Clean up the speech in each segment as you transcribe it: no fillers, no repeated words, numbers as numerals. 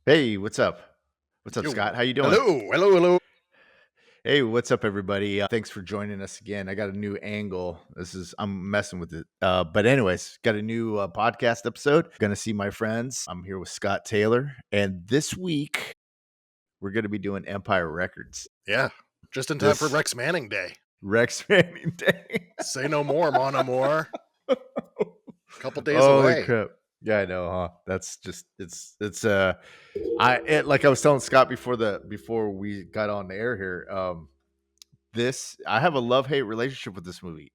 Hey, what's up? What's up, Yo, Scott? How you doing? hello. Hey, what's up, everybody? Thanks for joining us again. I got a new angle. I'm messing with it. But anyways, got a new podcast episode. Gonna see my friends. I'm here with Scott Taylor, and this week we're gonna be doing Empire Records. Yeah, just in time for This Rex Manning Day. Rex Manning Day. Say no more, Mon Amour. Couple days Holy away. crap! Yeah, I know, huh? That's just like I was telling Scott before we got on the air here. This I have a love-hate relationship with this movie,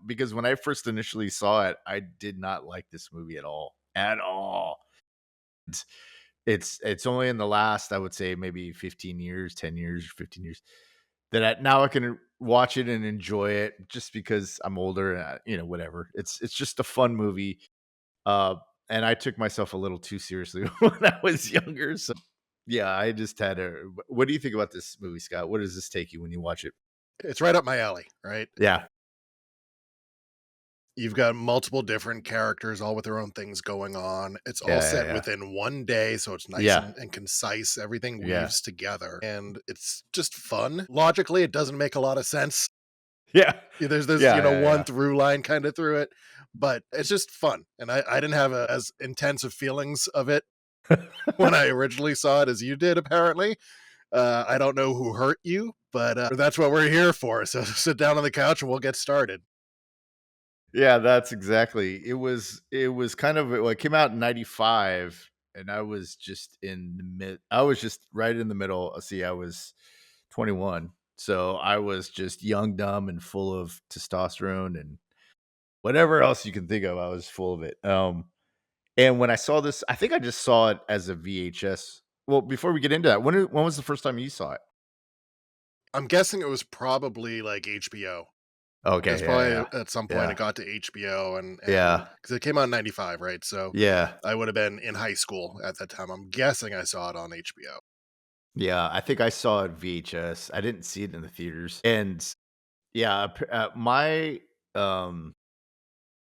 because when I first initially saw it, I did not like this movie at all. It's it's only in the last, I would say, maybe 15 years, 10 years, 15 years, that now I can watch it and enjoy it just because I'm older and whatever. It's just a fun movie, uh, and I took myself a little too seriously when I was younger, so yeah, I just had a what do you think about this movie, Scott? What does this take you when you watch it? It's right up my alley, right? Yeah. You've got multiple different characters, all with their own things going on. It's all Yeah, set yeah, within one day, so it's nice yeah. and concise. Everything Yeah. weaves together, and it's just fun. Logically, it doesn't make a lot of sense. Yeah. There's Yeah, one yeah, through line kind of through it, but it's just fun. And I didn't have as intensive feelings of it yeah. when I originally saw it as you did, apparently. I don't know who hurt you, but that's what we're here for. So sit down on the couch and we'll get started. Yeah, that's exactly. It was kind of well, it came out in 95 and I was just right in the middle. See, I was 21. So I was just young, dumb, and full of testosterone and whatever else you can think of. I was full of it. And when I saw this, I think I just saw it as a VHS. Well, before we get into that, when was the first time you saw it? I'm guessing it was probably like HBO. It Okay, was yeah, probably yeah. at some point Yeah. it got to HBO and Yeah. because it came out in 95, right? So Yeah. I would have been in high school at that time. I'm guessing I saw it on HBO. Yeah, I think I saw it VHS. I didn't see it in the theaters. And yeah, um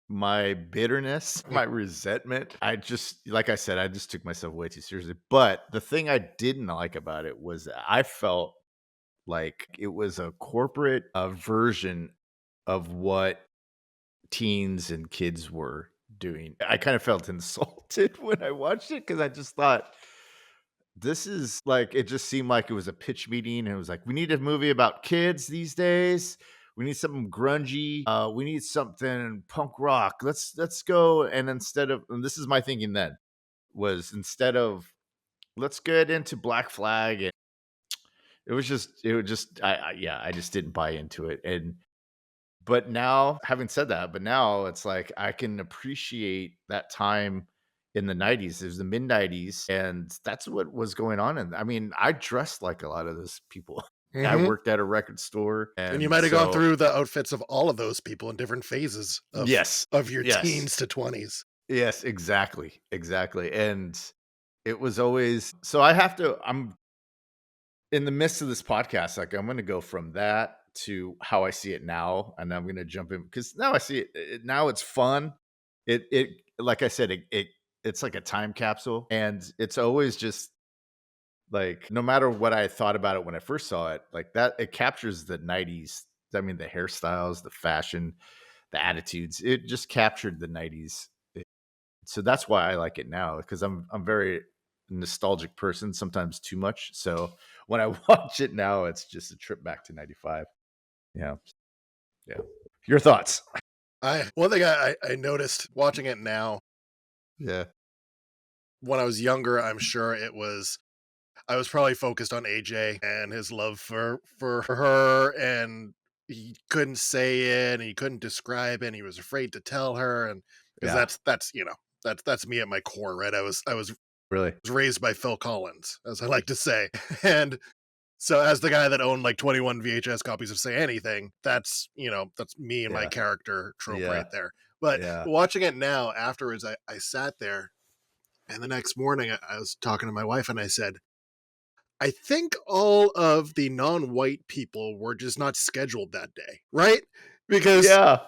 my bitterness, my resentment, like I said, I just took myself way too seriously. But the thing I didn't like about it was that I felt like it was a corporate version of what teens and kids were doing. I kind of felt insulted when I watched it because I just thought this is like it just seemed like it was a pitch meeting, and it was like, "We need a movie about kids these days. We need something grungy. We need something punk rock. Let's go." And and this is my thinking then, was instead of let's get into Black Flag, and I just didn't buy into it. And but now, having said that, it's like I can appreciate that time in the 90s. It was the mid-90s, and that's what was going on. And I mean, I dressed like a lot of those people. I Hmm. worked at a record store, And you and might have gone so through the outfits of all of those people in different phases yes, of your yes, teens to 20s. yes, exactly, exactly. And it was always so I have to. I'm in the midst of this podcast, like I'm going to go from that to how I see it now, and I'm going to jump in because now I see now it's fun. It like I said, it's like a time capsule, and it's always just like no matter what I thought about it when I first saw it, like that it captures the '90s. I mean, the hairstyles, the fashion, the attitudes. It just captured the '90s. So that's why I like it now because I'm very nostalgic person, sometimes too much. So when I watch it now, it's just a trip back to '95. Yeah, yeah. Your thoughts? I One thing I noticed watching it now, Yeah, when I was younger, I'm sure I was probably focused on AJ and his love for her, and he couldn't say it and he couldn't describe it and he was afraid to tell her. And because yeah. that's me at my core, right? I was Really? raised by Phil Collins, as I like to say. And so as the guy that owned like 21 VHS copies of Say Anything, that's me and my Yeah, character trope yeah, right there. But yeah, watching it now afterwards, I sat there, and the next morning I was talking to my wife and I said, I think all of the non-white people were just not scheduled that day, right? Because yeah.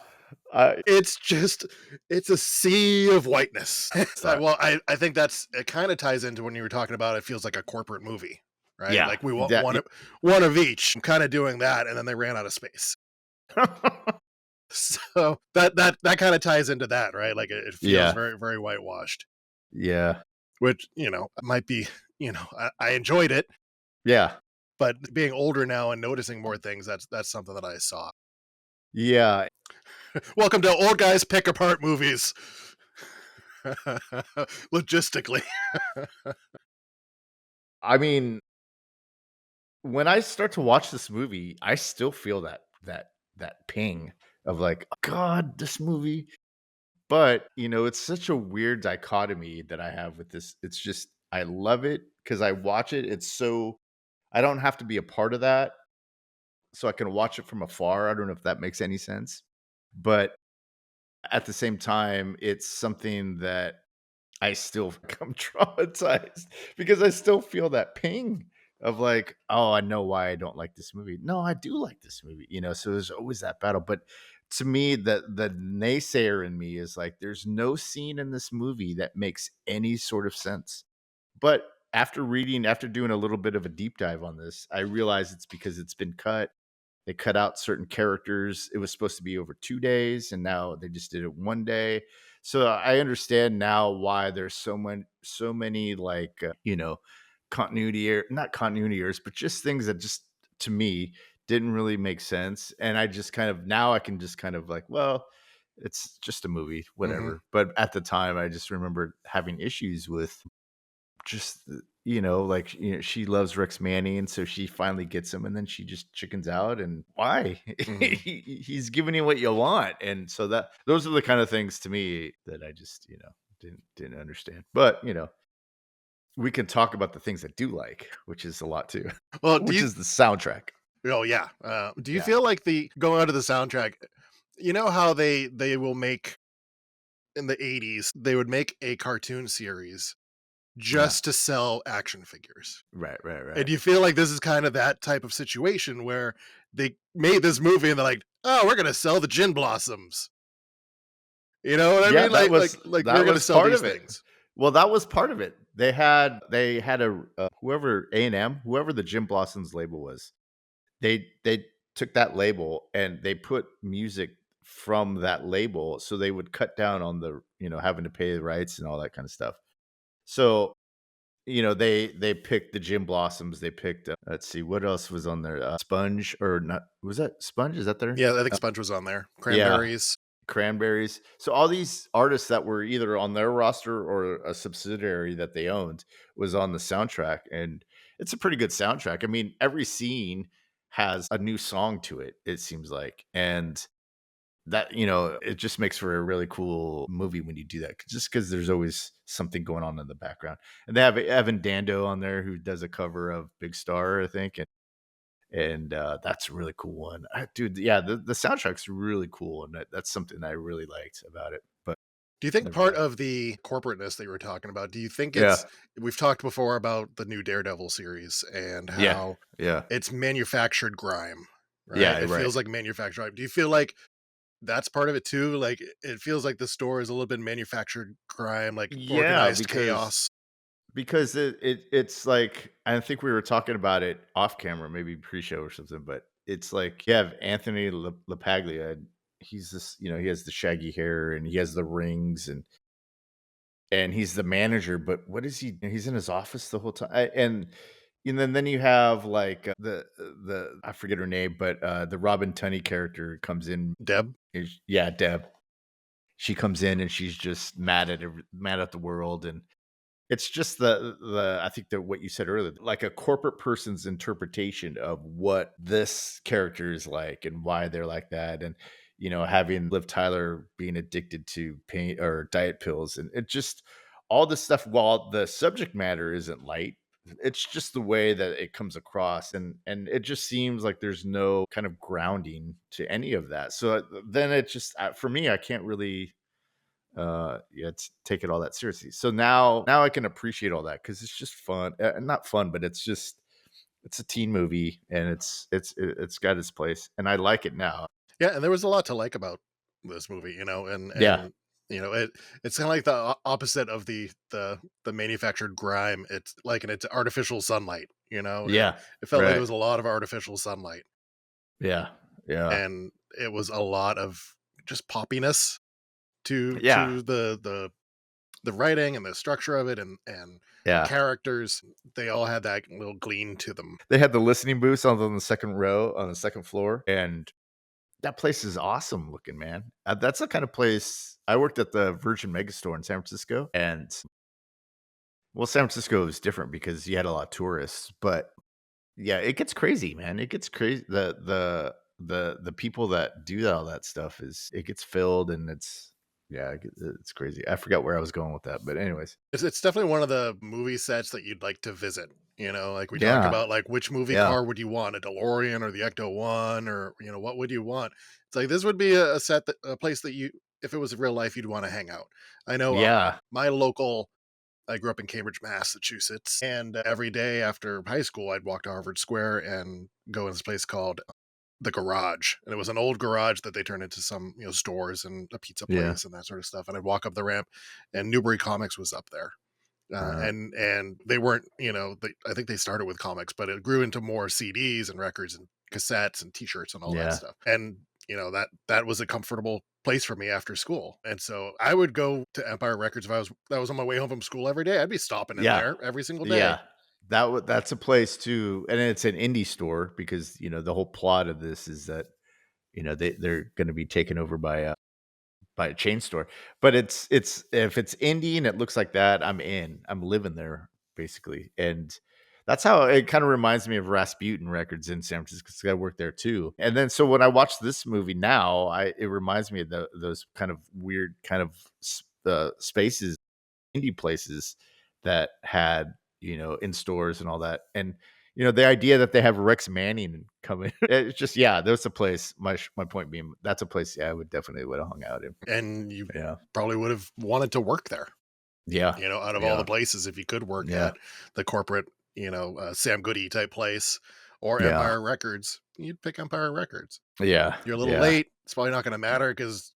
I It's a sea of whiteness. uh, I think it kind of ties into when you were talking about it feels like a corporate movie, right? yeah, Like we want that one of each. I'm kind of doing that, and then they ran out of space. So that kind of ties into that, right? Like it feels yeah, very very whitewashed, yeah, which might be I enjoyed it, yeah, but being older now and noticing more things, that's something that I saw. yeah. Welcome to old guys pick apart movies. Logistically. I mean, when I start to watch this movie, I still feel that ping of like, God, this movie. But it's such a weird dichotomy that I have with this. It's just I love it because I watch it. It's so I don't have to be a part of that, so I can watch it from afar. I don't know if that makes any sense, but at the same time, it's something that I still become traumatized because I still feel that ping of like, oh, I know why I don't like this movie. No, I do like this movie. So there's always that battle. But to me, the naysayer in me is like, there's no scene in this movie that makes any sort of sense. But after doing a little bit of a deep dive on this, I realize it's because it's been cut. They cut out certain characters. It was supposed to be over 2 days, and now they just did it one day. So I understand now why there's so many like not continuity errors, but just things that just to me didn't really make sense. And I just kind of now I can just kind of like, well, it's just a movie, Hmm. whatever. But at the time, I just remember having issues with just like she loves Rex Manning, and so she finally gets him, and then she just chickens out. And why? Hmm. He's giving you what you want, and so that those are the kind of things to me that I just didn't understand. But we can talk about the things I do like, which is a lot too, Well, which is the soundtrack. oh yeah. Do you Yeah, feel like the going on to the soundtrack? You know how they will make in the '80s they would make a cartoon series yeah, just to sell action figures. right, right, And right. do you feel like this is kind of that type of situation where they made this movie and they're like, "Oh, we're gonna sell the gin blossoms." You know what I Yeah, mean? that was Like we're that gonna was sell part these of it. things. Well, that was part of it. They had a whoever A&M, whoever the Jim Blossoms label was. They took that label and they put music from that label, so they would cut down on the having to pay the rights and all that kind of stuff. So they picked the Jim Blossoms. They picked let's see what else was on there. Sponge or not? Was that Sponge? Is that there? Yeah, I think Sponge was on there. Yeah, Cranberries. Cranberries. So all these artists that were either on their roster or a subsidiary that they owned was on the soundtrack, and it's a pretty good soundtrack. I mean, every scene has a new song to it, it seems like. And that, it just makes for a really cool movie when you do that, just because there's always something going on in the background. And they have Evan Dando on there who does a cover of Big Star, I think. And that's a really cool one. Dude, yeah, the soundtrack's really cool, and that's something I really liked about it, but Do you think never part got of the corporateness that you were talking about, do you think yeah, we've talked before about the new Daredevil series and yeah, how yeah, it's manufactured grime, right? yeah, It right. feels like manufactured grime. Do you feel like that's part of it too? Like it feels like the store is a little bit manufactured crime, like Yeah, organized because chaos. it's like I think we were talking about it off camera, maybe pre-show or something, but it's like you have Anthony LaPaglia, and he's this, he has the shaggy hair and he has the rings, and he's the manager, but what is he? He's in his office the whole time, and then you have like the I forget her name, but the Robin Tunney character comes in. Deb? Yeah, Deb. She comes in and she's just mad at the world, and it's just the I think that what you said earlier, like a corporate person's interpretation of what this character is like and why they're like that. And having Liv Tyler being addicted to pain or diet pills, and it just all this stuff. While the subject matter isn't light, it's just the way that it comes across, and it just seems like there's no kind of grounding to any of that. So then it just for me, I can't really yeah, take it all that seriously. So now I can appreciate all that because it's just fun. Not fun, but it's a teen movie, and it's got its place, and I like it now. Yeah, and there was a lot to like about this movie, Yeah. it's kind of like the opposite of the manufactured grime. It's like, and it's artificial sunlight, Yeah. it felt like it Right. was a lot of artificial sunlight, Yeah. Yeah. and it was a lot of just poppiness to Yeah. the writing and the structure of it, and the Yeah. characters. They all had that little gleam to them. They had the listening booths on the second row on the second floor, and that place is awesome looking, man. That's the kind of place I worked at the Virgin Megastore in San Francisco, and well, San Francisco is different because you had a lot of tourists, but yeah, it gets crazy, man. It gets crazy. The people that do all that stuff is it gets filled and yeah, it's crazy. I forgot where I was going with that, but anyways, It's definitely one of the movie sets that you'd like to visit. Like we talk yeah, about, like, which movie yeah, car would you want, a DeLorean or the Ecto One, or what would you want? It's like this would be a set that a place that you, if it was real life, you'd want to hang out. I know yeah, my local. I grew up in Cambridge, Massachusetts, and every day after high school, I'd walk to Harvard Square and go in this place called the Garage, and it was an old garage that they turned into some stores and a pizza yeah. place and that sort of stuff. And I'd walk up the ramp, and Newbury Comics was up there, Uh, and they weren't, I think they started with comics, but it grew into more CDs and records and cassettes and T-shirts and all that yeah, stuff. And that was a comfortable place for me after school. And so I would go to Empire Records if that was on my way home from school every day. I'd be stopping in yeah, there every single day. yeah. That's a place too, and it's an indie store because the whole plot of this is that they're going to be taken over by a chain store. But it's if it's indie and it looks like that, I'm in. I'm living there basically. And that's how it kind of reminds me of Rasputin Records in San Francisco because I worked there too. And then so when I watch this movie now, it reminds me of those kind of weird kind of spaces, indie places that had in stores and all that. And the idea that they have Rex Manning coming, it's just yeah, there's a place. My point being, that's a place I would definitely would have hung out in. And you Yeah. probably would have wanted to work there, Yeah. out of all the Yeah. places. If you could work Yeah. at the corporate, Sam Goody type place or Yeah. Empire Records, you'd pick Empire Records. Yeah. You're a little Yeah. late. It's probably not going to matter because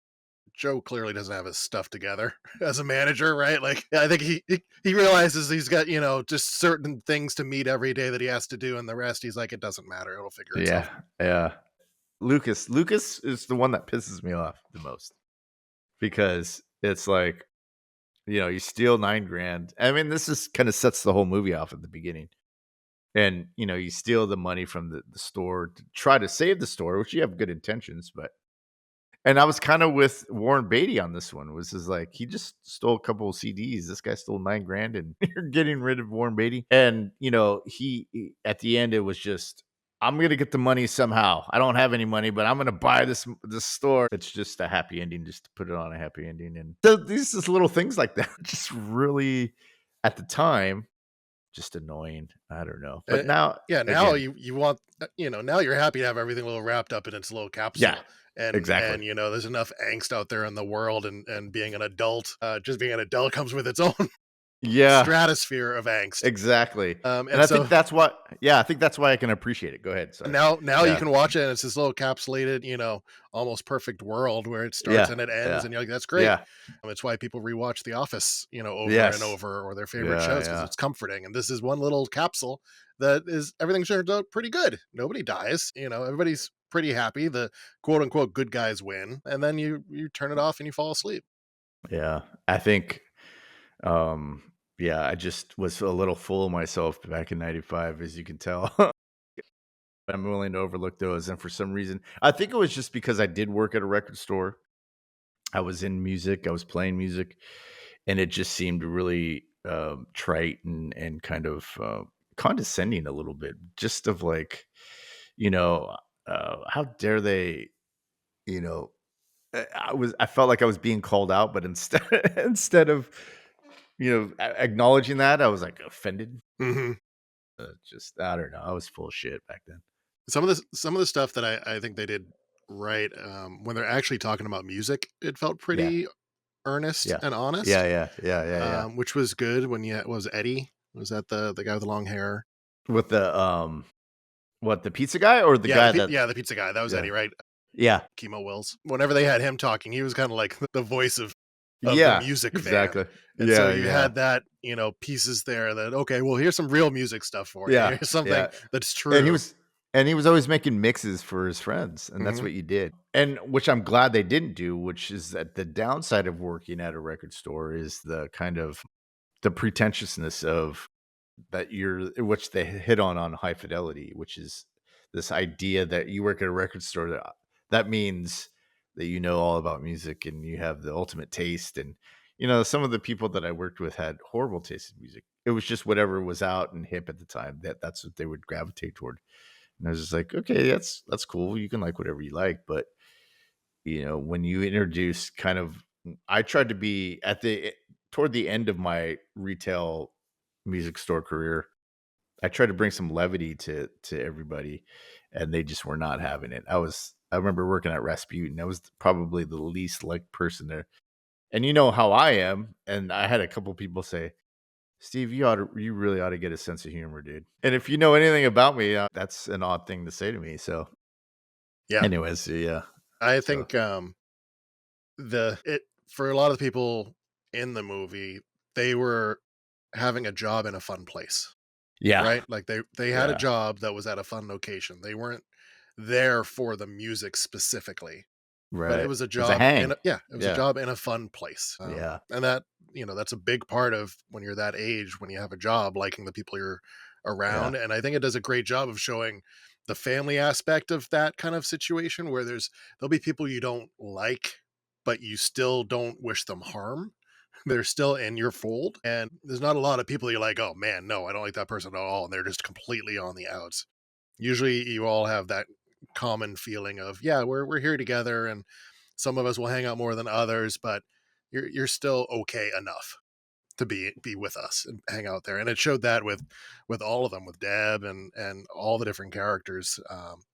Joe clearly doesn't have his stuff together as a manager, right? Like, I think he realizes he's got, just certain things to meet every day that he has to do, and the rest he's like, it doesn't matter, it'll figure itself. Yeah. Yeah. Lucas is the one that pisses me off the most because it's like, you steal 9 grand. I mean, this is kind of sets the whole movie off at the beginning. And, you steal the money from the store to try to save the store, which you have good intentions, but and I was kind of with Warren Beatty on this one. Was is like he just stole a couple of CDs. This guy stole 9 grand, and you're getting rid of Warren Beatty. And at the end it was just I'm gonna get the money somehow. I don't have any money, but I'm gonna buy this store. It's just a happy ending, just to put it on a happy ending. And so these just little things like that, just really at the time, just annoying. I don't know, Uh, but now yeah, now again, you want, now you're happy to have everything a little wrapped up in its little yeah, capsule. And exactly, there's enough angst out there in the world, and being an adult, just being an adult comes with its own yeah. stratosphere of angst. Exactly, and And I think so that's what I think that's why I can appreciate it. Go ahead, sorry. now you Yeah, can watch it, and it's this little capsulated, almost perfect world where it starts yeah, and it ends, yeah, and you're like, that's great. yeah, It's why people rewatch The Office, over and yes, over, or their favorite yeah, shows, because yeah, it's comforting. And this is one little capsule that is everything turns out pretty good. Nobody dies, everybody's pretty happy. The quote unquote good guys win, and then you turn it off and you fall asleep. yeah. I think, um, yeah, I just was a little full of myself back in '95, as you can tell. I'm willing to overlook those, and for some reason, I think it was just because I did work at a record store. I was in music, I was playing music, and it just seemed really trite and kind of condescending a little bit, just of like, you know, how dare they, you know, I felt like I was being called out, but instead instead of acknowledging that, I was like offended. Hmm. Just I don't know, I was full of shit back then. Some of the stuff that I think they did right, when they're actually talking about music, it felt Yeah, pretty earnest yeah, and yeah, honest. yeah, yeah, yeah, yeah. Which was good. When you was Eddie? Was that the guy with the long hair? With the what, the pizza guy or the Yeah, guy that? the pizza guy. That was Yeah, Eddie, right? Yeah. Chemo Wills. Whenever they had him talking, he was kinda like the voice of the Yeah, music fan. exactly. And so Yeah, you yeah. had that, pieces there that, "Okay, well, here's some real music stuff for you. Yeah, Here's something yeah. that's And he true." was and he was always making mixes for his friends, and that's Mhm. what you did. And which I'm glad they didn't do, which is that the downside of working at a record store is the kind of the pretentiousness of that you're which they hit on High Fidelity, which is this idea that you work at a record store that means that you know all about music and you have the ultimate taste. And some of the people that I worked with had horrible taste in music. It was just whatever was out and hip at the time, that's what they would gravitate toward. And I was just like, okay, that's cool, you can like whatever you like. But when you introduce kind of I tried to be at the toward the end of my retail music store career. I tried to bring some levity to everybody, and they just were not having it. I remember working at Rasputin. I was probably the least liked person there. And you know how I am, and I had a couple people say, "Steve, you really ought to get a sense of humor, dude." And if you know anything about me, that's an odd thing to say to me. So, Yeah. anyways, yeah. I So, think, the it for a lot of the people in the movie, they were having a job in a fun place, yeah, right? Like, they had a yeah, job that was at a fun location. They weren't there for the music specifically. But it right. was a It's a job hang. it was a Yeah, job in a fun place, yeah, and that's a big part of when you're that age, when you have a job, liking the people you're yeah, around, and I think it does a great job of showing the family aspect of that kind of situation where there'll be people you don't like, but you still don't wish them harm. They're still in your fold, and there's not a lot of people you're like, "Oh, man, no, I don't like that person at all," and they're just completely on the outs. Usually, you all have that common feeling of, "Yeah, we're here together, and some of us will hang out more than others, but you're still okay enough to be with us and hang out there." And it showed that with all of them, with Deb and all the different characters.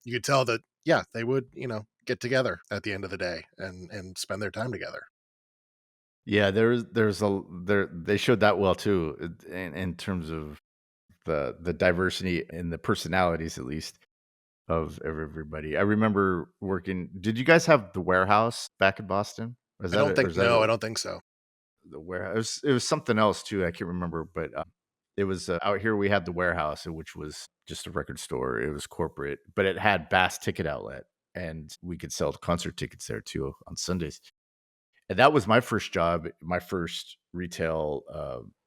You could tell that, yeah, they would, get together at the end of the day and spend their time together. yeah. They showed that well too, in terms of the diversity in the personalities, at least, of everybody. I remember working. Did you guys have the warehouse back in Boston? Was I that don't it, or think is that no, I a, don't think so. the warehouse? It was something else too. I can't remember, but it was out here. We had the warehouse, which was just a record store. It was corporate, but it had Bass Ticket Outlet, and we could sell concert tickets there too on Sundays. And that was my first job, my first retail,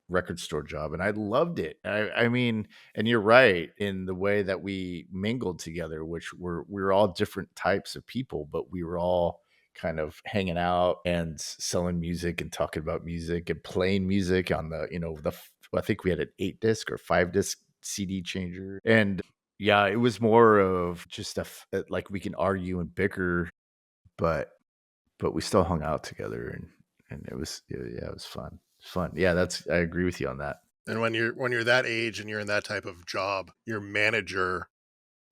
record store job, and I loved it. I mean, and you're right in the way that we mingled together, which we were all different types of people, but we were all kind of hanging out and selling music and talking about music and playing music on I think we had an 8 disc or 5 disc CD changer. And yeah, it was more of just like we can argue and bicker, but we still hung out together, and it was, yeah, it was fun. It's fun. Yeah, I agree with you on that. And when you're that age and you're in that type of job, your manager,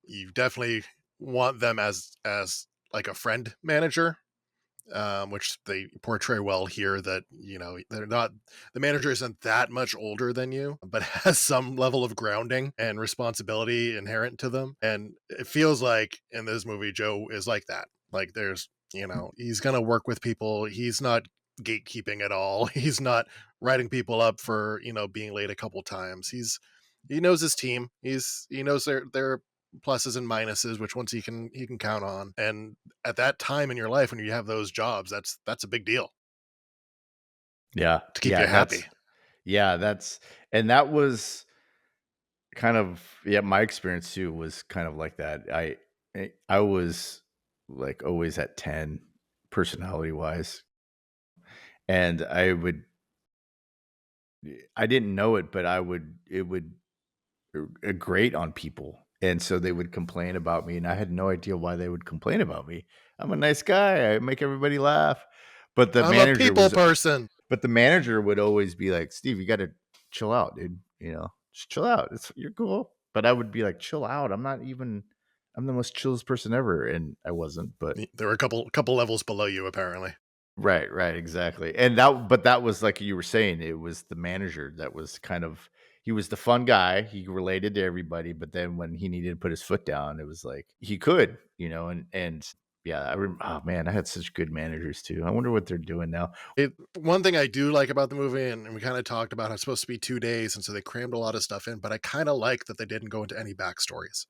you definitely want them as like a friend manager, which they portray well here. That they're not the manager isn't that much older than you, but has some level of grounding and responsibility inherent to them. And it feels like in this movie, Joe is like that. Like he's gonna work with people. He's not gatekeeping at all. He's not writing people up for being late a couple times. He knows his team. He knows their pluses and minuses, which ones he can count on. And at that time in your life when you have those jobs, that's a big deal Yeah. to keep Yeah, you happy. that's and that was kind of, yeah, my experience too was kind of like that. I was, like, always at 10 personality-wise, and I didn't know it, but it would grate on people, and so they would complain about me, and I had no idea why they would complain about me. I'm a nice guy, I make everybody laugh, but the I'm a manager people was person. but the manager would always be like, "Steve, you gotta chill out, dude, just chill out, you're cool." But I would be like, "Chill out, I'm the most chillest person ever," and I wasn't. But There were a couple levels below you apparently. right, right, exactly. And that was like you were saying, it was the manager that was kind of he was the fun guy. He related to everybody, but then when he needed to put his foot down, it was like he could, and Yeah, oh man, I had such good managers too. I wonder what they're doing now. One thing I do like about the movie, and we kind of talked about how it's supposed to be 2 days, and so they crammed a lot of stuff in, but I kind of like that they didn't go into any backstories.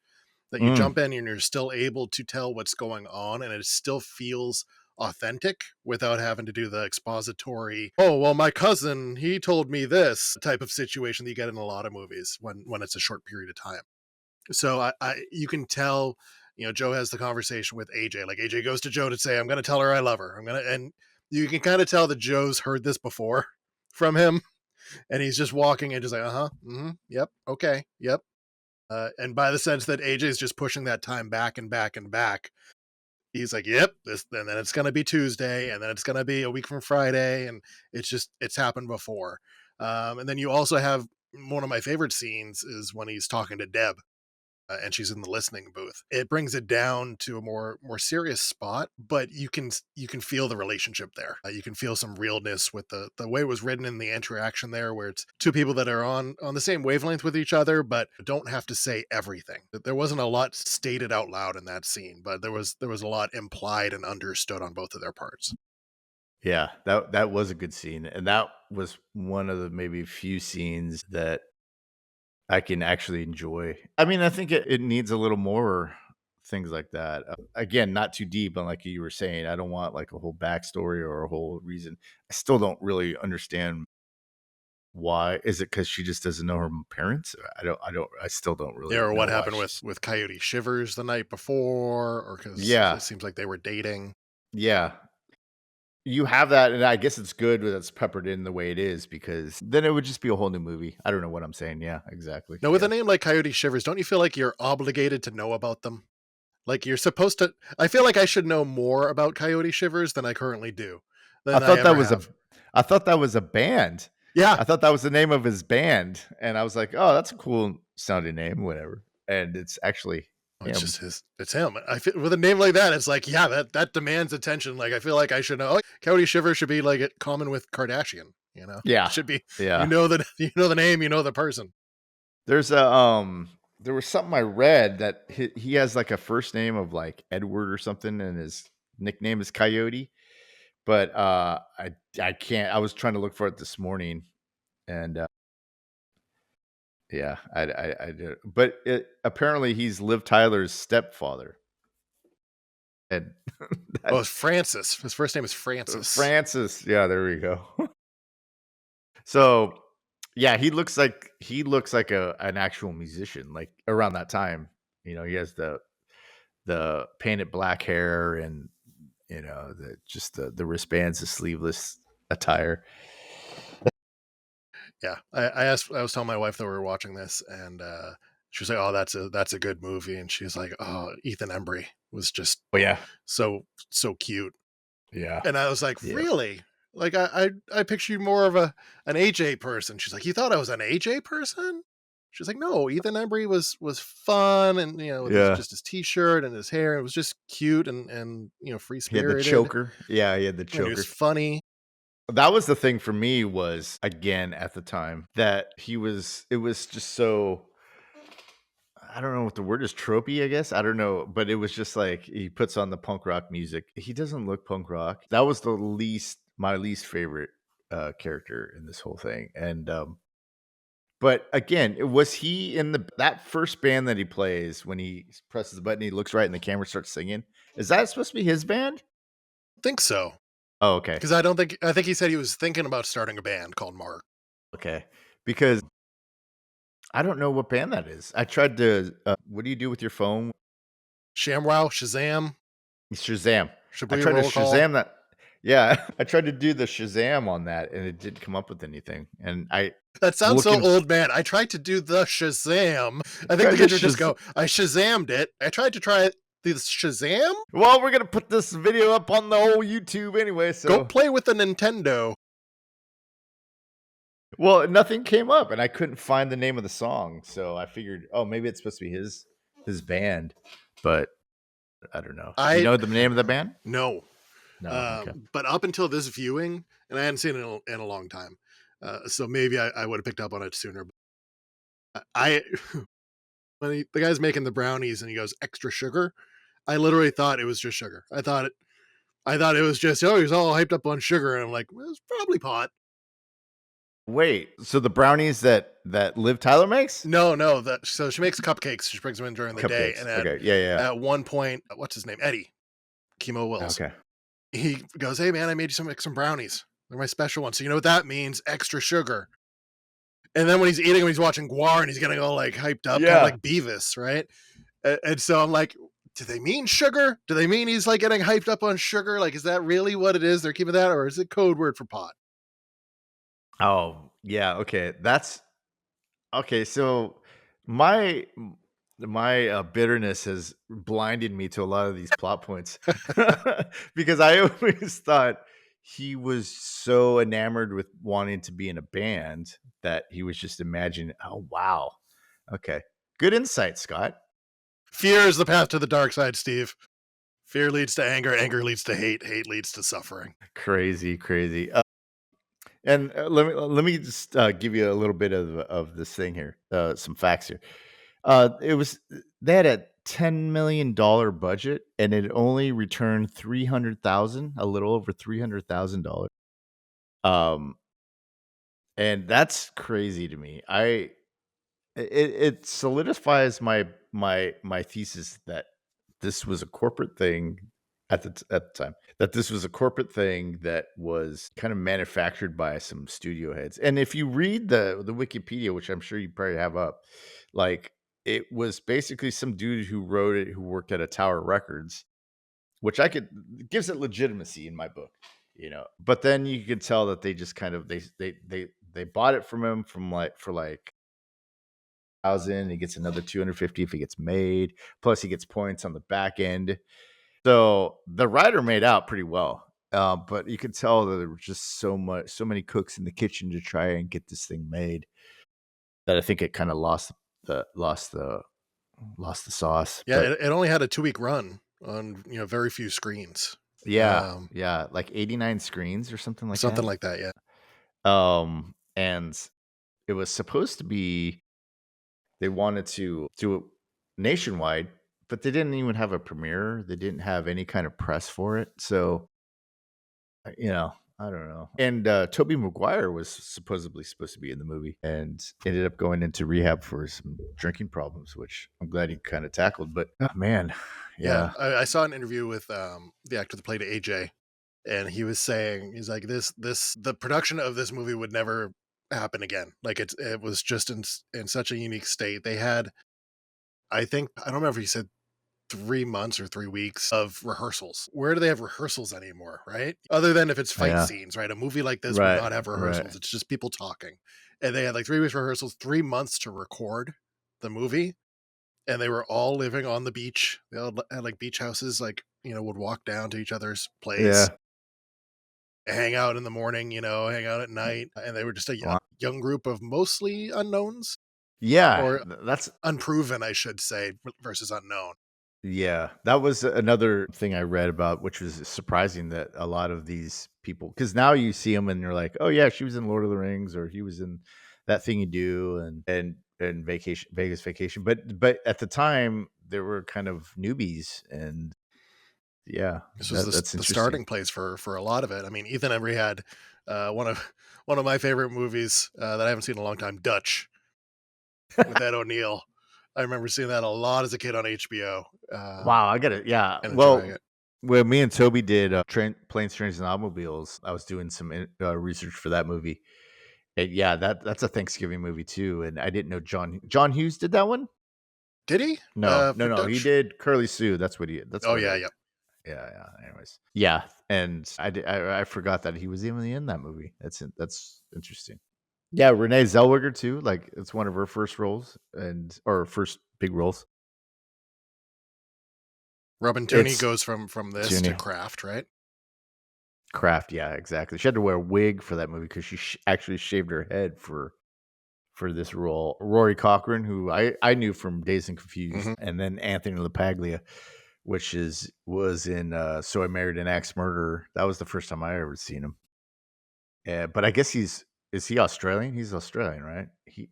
That you Mm. jump in and you're still able to tell what's going on, and it still feels authentic without having to do the expository, oh, well, my cousin, he told me this type of situation that you get in a lot of movies when it's a short period of time. So I you can tell, Joe has the conversation with AJ. Like AJ goes to Joe to say, "I'm going to tell her I love her." And you can kind of tell that Joe's heard this before from him, and he's just walking and just like, yep, okay, yep. And by the sense that AJ's just pushing that time back and back and back, he's like, "Yep, this," and then it's going to be Tuesday, and then it's going to be a week from Friday, and it's happened before. And then you also have one of my favorite scenes is when he's talking to Deb and she's in the listening booth. It brings it down to a more serious spot, but you can feel the relationship there. You can feel some realness with the way it was written in the interaction there, where it's two people that are on the same wavelength with each other, but don't have to say everything. There wasn't a lot stated out loud in that scene, but there was a lot implied and understood on both of their parts. Yeah, that was a good scene, and that was one of the maybe few scenes that I can actually enjoy. I mean, I think it needs a little more things like that. Again, not too deep, and like you were saying, I don't want like a whole backstory or a whole reason. I still don't really understand why. Is it because she just doesn't know her parents? I still don't Yeah, really or know what why happened with she's. Coyote Shivers the night before, or because Yeah, it seems like they were dating. yeah. You have that, and I guess it's good that it's peppered in the way it is because then it would just be a whole new movie. I don't know what I'm saying. Yeah, exactly. Now, with a Yeah. name like Coyote Shivers, don't you feel like you're obligated to know about them? Like you're supposed to. I feel like I should know more about Coyote Shivers than I currently do, I than I thought that ever was a have. I thought that was a band. Yeah, I thought that was the name of his band, and I was like, "Oh, that's a cool sounding name, whatever." And it's actually oh, it's him. just his. It's him. I feel, with a name like that, it's like, yeah, that demands attention. Like I feel like I should know. Like, Coyote Shivers should be like it common with Kardashian. It Yeah, should be. yeah. You know the name, you know the person. There's there was something I read that he has like a first name of like Edward or something, and his nickname is Coyote. But I can't. I was trying to look for it this morning, and yeah, I did. But apparently he's Liv Tyler's stepfather, and Oh, that it's Francis. His first name is Francis. Francis. Yeah, there we go. So, yeah, he looks like a an actual musician, like, around that time. He has the painted black hair and, the wristbands, the sleeveless attire. Yeah, I was telling my wife that we were watching this, and she was like, "Oh, that's a good movie," and she was like, "Oh, Ethan Embry was just Oh, yeah. so cute," Yeah. and I was like, Yep. "Really? Like I pictured you more of a an AJ person." She's like, "You thought I was an AJ person?" She's like, "No, Ethan Embry was fun, and with his Yeah. just his t-shirt and his hair, it was just cute and free He had the spirited, choker. Yeah, he had the and he was choker. funny." That was the thing for me was, again, at the time, that it was just so I don't know what the word is, tropey, I guess. I don't know, but it was just like he puts on the punk rock music. He doesn't look punk rock. That was my least favorite character in this whole thing. And but again, was he in the that first band that he plays when he presses the button, he looks right and the camera starts singing? Is that supposed to be his band? Think so, Oh, okay. because I think he said he was thinking about starting a band called Mark. Okay. Because I don't know what band that is. I tried to what do you do with your phone? ShamWow, Shazam, Shazam. I Shibuya tried to Roll Call. Shazam that. Yeah, I tried to do the Shazam on that, and it didn't come up with anything. And I That sounds so looking f- old man. I tried to do the Shazam. I think the tried to kid would just Shaz. go, I Shazammed it. I tried to try the Shazam? Well, we're gonna put this video up on the whole YouTube anyway. Go So, play with the Nintendo. well, nothing came up, and I couldn't find the name of the song. So I figured, oh, maybe it's supposed to be his band, but I don't know. Do you I know the name of the band? no. No. Okay. But up until this viewing, and I hadn't seen it in a long time. So maybe I would have picked up on it sooner. But I when the guy's making the brownies and he goes extra sugar, I literally thought it was just sugar. I thought it was just, oh, he's all hyped up on sugar, and I'm like, well, it's probably pot. Wait, so the brownies that Liv Tyler makes? No, no, that so she makes cupcakes. She brings them in during the day, Cupcakes. and Okay. Yeah, yeah. at one point, what's his name? Eddie Chemo Yeah. Wills. Okay. He goes, "Hey man, I made you some brownies. They're my special ones. So you know what that means? Extra sugar." And then when he's eating them, he's watching Guar, and he's getting all like hyped up, kind of Yeah. like Beavis, right? And so I'm like, do they mean sugar? Do they mean he's like getting hyped up on sugar? Like, is that really what it is? They're keeping that, or is it code word for pot? Oh, yeah, okay. That's okay, so my bitterness has blinded me to a lot of these plot points because I always thought he was so enamored with wanting to be in a band that he was just imagining, "Oh, wow. Okay. Good insight, Scott." Fear is the path to the dark side, Steve. Fear leads to anger. Anger leads to hate. Hate leads to suffering. Crazy, crazy. And let me just give you a little bit of this thing here, some facts here. It was they had a $10 million budget, and it only returned 300,000, a little over $300,000. Um, and that's crazy to me. It solidifies my thesis that this was a corporate thing at the time. That this was a corporate thing that was kind of manufactured by some studio heads. And if you read the Wikipedia, which I'm sure you probably have up, like it was basically some dude who wrote it who worked at a Tower Records, which I could gives it legitimacy in my book, you know. But then you can tell that they just kind of they bought it from him from like for like thousand. He gets another 250 if it gets made. Plus, he gets points on the back end. So the writer made out pretty well. But you could tell that there was just so many cooks in the kitchen to try and get this thing made that I think it kind of lost the sauce. Yeah, But it only had a 2 week run on very few screens, yeah, yeah, like 89 screens or something like something that. like that. Yeah, And it was supposed to be they wanted to do it nationwide, but they didn't even have a premiere. They didn't have any kind of press for it. So, you know, I don't know. And Toby Maguire was supposed to be in the movie and ended up going into rehab for some drinking problems, which I'm glad he kind of tackled. But oh, man, yeah. yeah, I saw an interview with the actor that played AJ, and he was saying he's like the production of this movie would never happen again. Like it was just in such a unique state. They had, I think, I don't remember if he said 3 months or 3 weeks of rehearsals. Where do they have rehearsals anymore, right? Other than if it's fight yeah, scenes, right? A movie like this would right, not have right, rehearsals. It's just people talking. And they had like 3 weeks rehearsals, 3 months to record the movie. And they were all living on the beach. They all had like beach houses, like, would walk down to each other's place, yeah, hang out in the morning, hang out at night. And they were just a wow. young group of mostly unknowns, Yeah. or That's unproven, I should say, versus unknown. Yeah, that was another thing I read about, which was surprising that a lot of these people, because now you see them and you're like, oh yeah, she was in Lord of the Rings, or he was in that thing you do, and Vacation Vegas Vacation, but at the time they were kind of newbies, and yeah, This was that's the interesting. starting place for a lot of it. I mean, Ethan Embry had one of one of my favorite movies that I haven't seen in a long time, Dutch, with Ed O'Neill. I remember seeing that a lot as a kid on HBO, Wow, I got it. Yeah, and enjoying well, it. when me and Toby did Planes, Trains, and Automobiles, I was doing some research for that movie. And yeah, that's a Thanksgiving movie too, and I didn't know John Hughes did that one. Did he No, no, for no, he Dutch? did Curly Sue, that's Oh what yeah, I yeah. yeah, yeah, anyways. Yeah, and I forgot that he was even in that movie. That's interesting. Yeah, Renee Zellweger too, like, it's one of her first roles or first big roles. Robin Tooney It's goes from this to Junie Craft, right? Craft, yeah, exactly. She had to wear a wig for that movie because she actually shaved her head for this role. Rory Cochrane, who I knew from Dazed and Confused, Hmm. and then Anthony LaPaglia, which was in So I Married an Axe Murderer. That was the first time I ever seen him. But I guess is he Australian? He's Australian, right?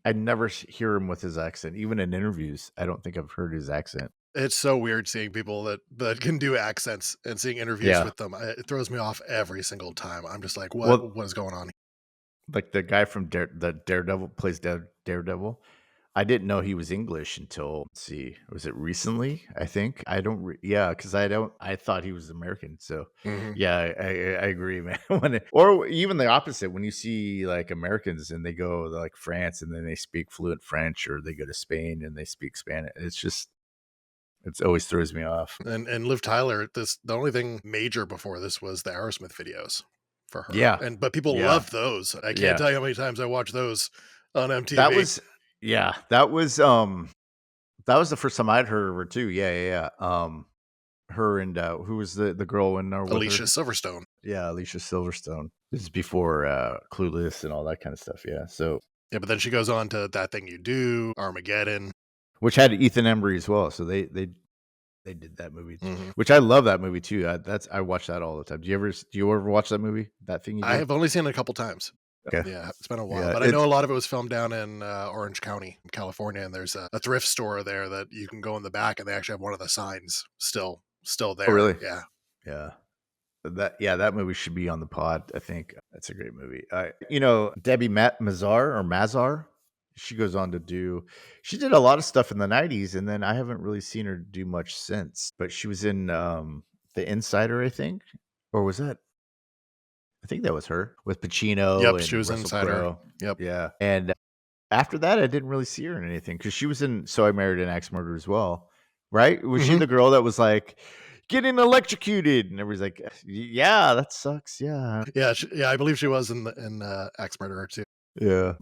I never hear him with his accent, even in interviews. I don't think I've heard his accent. It's so weird seeing people that can do accents and seeing interviews Yeah. with them. It throws me off every single time. I'm just like, Well, what is going on? like the guy from Daredevil plays Daredevil. I didn't know he was English until, let's see, was it recently? I think I don't. Yeah, because I don't. I thought he was American. So, Hmm. yeah, I agree, man. Or even the opposite, when you see like Americans and they go to, like France and then they speak fluent French, or they go to Spain and they speak Spanish. It's just it's always throws me off. And Liv Tyler, the only thing major before this was the Aerosmith videos for her, Yeah, and but people yeah, loved those. I can't yeah. tell you how many times I watched those on That MTV. was yeah. That was the first time I'd heard of her too. Yeah, yeah, yeah. Her and who was the girl in there with Alicia her? Silverstone. Yeah, Alicia Silverstone. This is before, Clueless and all that kind of stuff, yeah, so Yeah, but then she goes on to That Thing You Do, Armageddon. which had Ethan Embry as well, so they did that movie, Mhm. which I love that movie too, I watch that all the time. Do you ever watch that movie? That Thing You I Do? have only seen it a couple times. Okay. Yeah, it's been a while, Yeah, but I know it's a lot of it was filmed down in, Orange County, California, and there's a thrift store there that you can go in the back, and they actually have one of the signs still Oh, there. really? Yeah. Yeah. That movie should be on the pod, I think. That's a great movie. Debbie Mazar or Mazar, she goes on to do she did a lot of stuff in the '90s, and then I haven't really seen her do much since, but she was in, The Insider, I think? Or was that I think that was her with Yep, Pacino she and was Russell Insider. Crowe. Yep. Yeah, and after that, I didn't really see her in anything because she was in So I Married an Axe Murderer as well, right? Was she Mhm. the girl that was like, "Getting electrocuted," and everybody's like, "Yeah, that sucks, yeah." Yeah, I believe she was in Axe Murderer too. Yeah.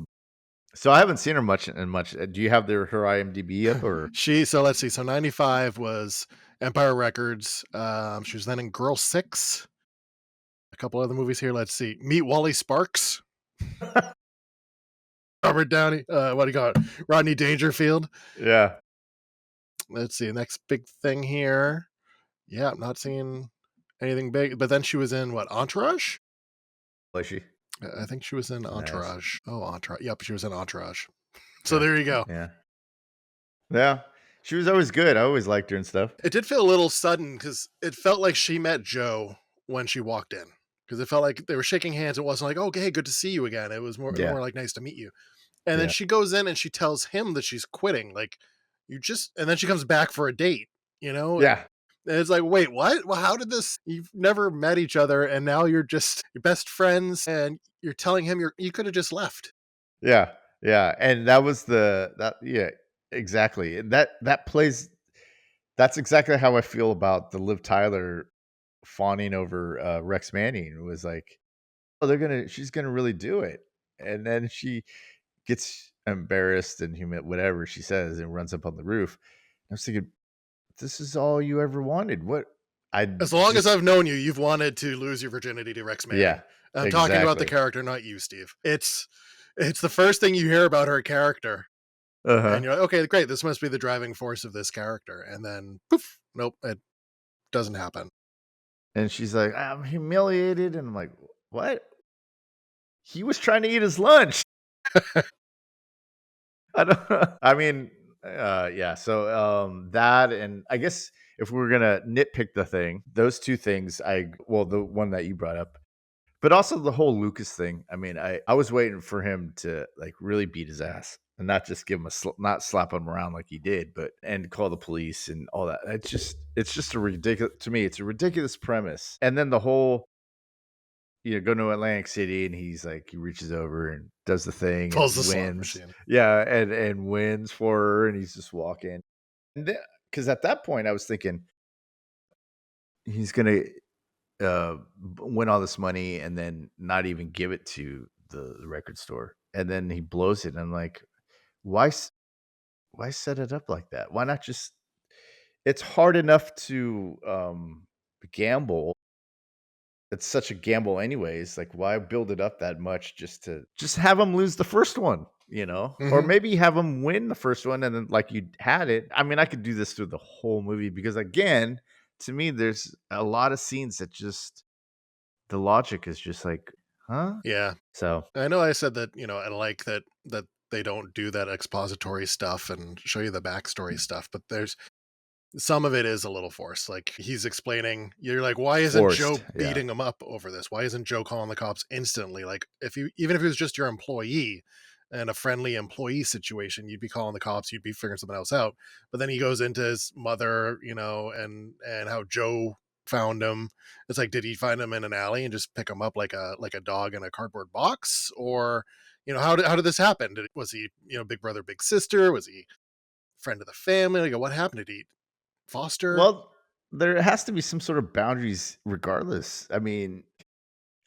So I haven't seen her much. Do you have her IMDb up or So let's see, so 95 was Empire Records, she was then in Girl 6, a couple other movies here, let's see, Meet Wally Sparks, Robert Downey, what do you call it, Rodney Dangerfield. Yeah. Let's see, next big thing here. Yeah, I'm not seeing anything big, but then she was in what, Entourage? Was she? I think she was in Nice. Entourage. Oh, Entourage. Yep, she was in Entourage. So Okay. there you go. Yeah. Yeah. She was always good. I always liked her and stuff. It did feel a little sudden because it felt like she met Joe when she walked in. Because it felt like they were shaking hands. It wasn't like, "Oh, hey, good to see you again." It was Yeah. more like, "Nice to meet you." And then Yeah. she goes in and she tells him that she's quitting. Like, and then she comes back for a date. And Yeah. it's like, wait, what? Well, how did this? You've never met each other, and now you're just your best friends, and you're telling him you could have just left. Yeah. Yeah. And that was that yeah, exactly. And that plays that's exactly how I feel about the Liv Tyler fawning over, Rex Manning. It was like, "Oh, she's gonna really do it." And then she gets embarrassed and whatever she says and runs up on the roof. I was thinking, "This is all you ever wanted. What?" I As long as just I've known you, you've wanted to lose your virginity to Rex Manning. Yeah, I'm talking about the exactly. character, not you, Steve. It's the first thing you hear about her character, Uh-huh. and you're like, okay, great. This must be the driving force of this character, and then poof, nope, it doesn't happen. And she's like, "I'm humiliated," and I'm like, "What? He was trying to eat his lunch." I don't I mean, yeah, so, that and I guess if we were gonna nitpick the thing, those 2 things, the one that you brought up, but also the whole Lucas thing. I mean, I was waiting for him to, like, really beat his ass and not just give him not slap him around like he did, but and call the police and all that. It's just a ridiculous to me, it's a ridiculous premise, and then the whole go to Atlantic City, and he reaches over and does the thing Pulls and the slot wins. machine. Yeah, and wins for her, and he's just walking. Because at that point, I was thinking he's gonna win all this money and then not even give it to the record store, and then he blows it. And I'm like, why? Why set it up like that? Why not just? It's hard enough to gamble. It's such a gamble anyways, like, why build it up that much just have him lose the first one, you know? Or Hmm. maybe have him win the first one and then, like, you had it. I mean, I could do this through the whole movie because, again, to me, there's a lot of scenes that just the logic is just like, "Huh?" Yeah, So, I know. I said that I like that they don't do that expository stuff and show you the backstory stuff, but Some of it is a little forced. Like he's explaining, you're like, why isn't Forced, Joe yeah. beating him up over this? Why isn't Joe calling the cops instantly? Like if you, even if it was just your employee and a friendly employee situation, you'd be calling the cops, you'd be figuring something else out. But then he goes into his mother, and how Joe found him. It's like, did he find him in an alley and just pick him up like a dog in a cardboard box? Or, how did this happen? Was he, big brother, big sister? Was he friend of the family? Like, what happened? Did he foster? Well, there has to be some sort of boundaries regardless. I mean,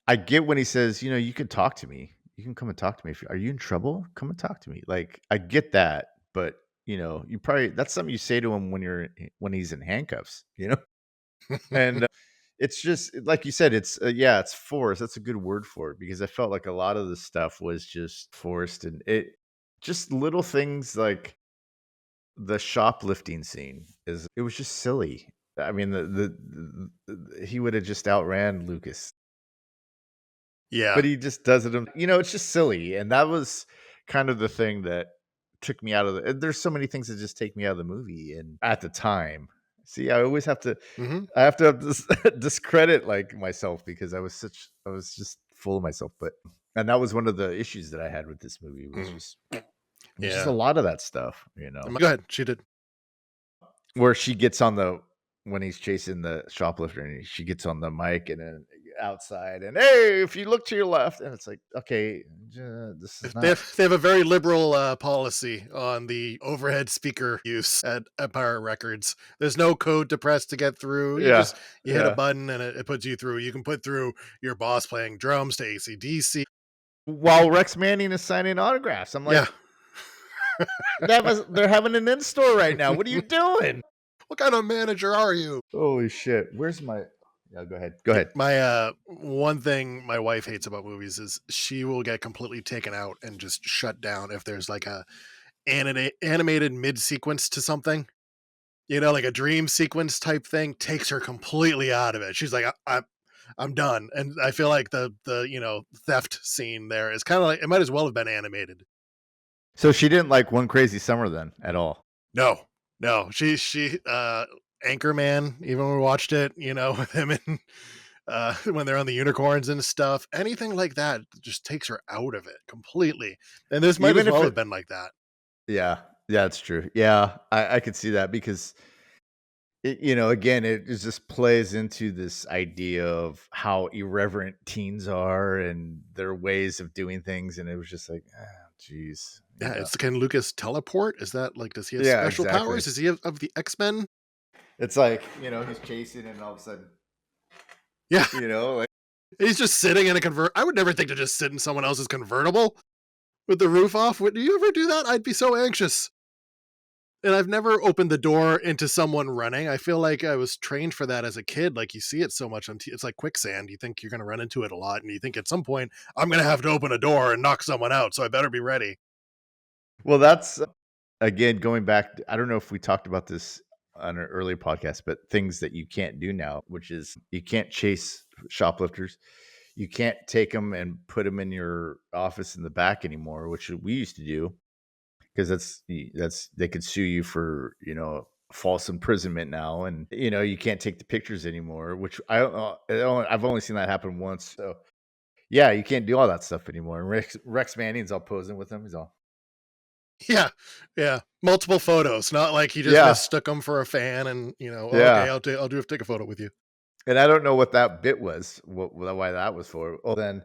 I get when he says, "You can talk to me. You can come and talk to me if are you in trouble? Come and talk to me." Like, I get that, but, you probably that's something you say to him when he's in handcuffs? And, it's just like you said, it's, yeah, it's forced. That's a good word for it because I felt like a lot of the stuff was just forced and just little things like the shoplifting scene it was just silly. I mean, he would have just outran Lucas, Yeah. but he just does it. It's just silly, and that was kind of the thing that took me out of the. There's so many things that just take me out of the movie, and at the time, see, I always have to. Mhm. I have to have this discredit like myself because I was just full of myself. But and that was one of the issues that I had with this movie was Mhm. just a Yeah. lot of that stuff. Go ahead. She did. Where she gets on the when he's chasing the shoplifter and she gets on the mic and then outside and, "Hey, if you look to your left," and it's like, "Okay, this is They not." have a very liberal policy on the overhead speaker use at Empire Records. There's no code to press to get through. Yeah, You hit a yeah. button and it puts you through. You can put through your boss playing drums to AC/DC. While Rex Manning is signing autographs, I'm Yeah. like, they're having an in-store right now. What are you doing?" What kind of manager are you? Holy shit. Where's my Yeah, go ahead. Go ahead. My one thing my wife hates about movies is she will get completely taken out and just shut down if there's like a animated mid sequence to something. Like a dream sequence type thing takes her completely out of it. She's like, I'm done. And I feel like the theft scene there is kind of like it might as well have been animated. So she didn't like One Crazy Summer then at all? No, no, she Anchorman. Even when we watched it, with him and when they're on the unicorns and stuff, anything like that just takes her out of it completely. And this might as Even if well have it been like that. Yeah. Yeah, it's true. Yeah, I could see that because again, it just plays into this idea of how irreverent teens are and their ways of doing things, and it was just like, "Ah, geez," Yeah, it's can Lucas teleport? Is that like does he have Yeah, special exactly. powers? Is he of the X-Men? It's like, he's chasing and all of a sudden, Yeah, like he's just sitting in a I would never think to just sit in someone else's convertible with the roof off. Would you ever do that? I'd be so anxious. And I've never opened the door into someone running. I feel like I was trained for that as a kid. Like you see it so much on it's like quicksand. You think you're going to run into it a lot and you think at some point I'm going to have to open a door and knock someone out, so I better be ready. well, that's again going back. I don't know if we talked about this on an earlier podcast, but things that you can't do now, which is you can't chase shoplifters. You can't take them and put them in your office in the back anymore, which we used to do because that's they could sue you for false imprisonment now, and you can't take the pictures anymore. Which I've only seen that happen once. So yeah, you can't do all that stuff anymore. And Rex Manning's all posing with him. He's all Yeah. Yeah. Multiple photos, not like he just yeah, mistook them for a fan and, "Oh, okay, yeah. I'll take a photo with you." And I don't know what that bit was, why that was for. Oh, then,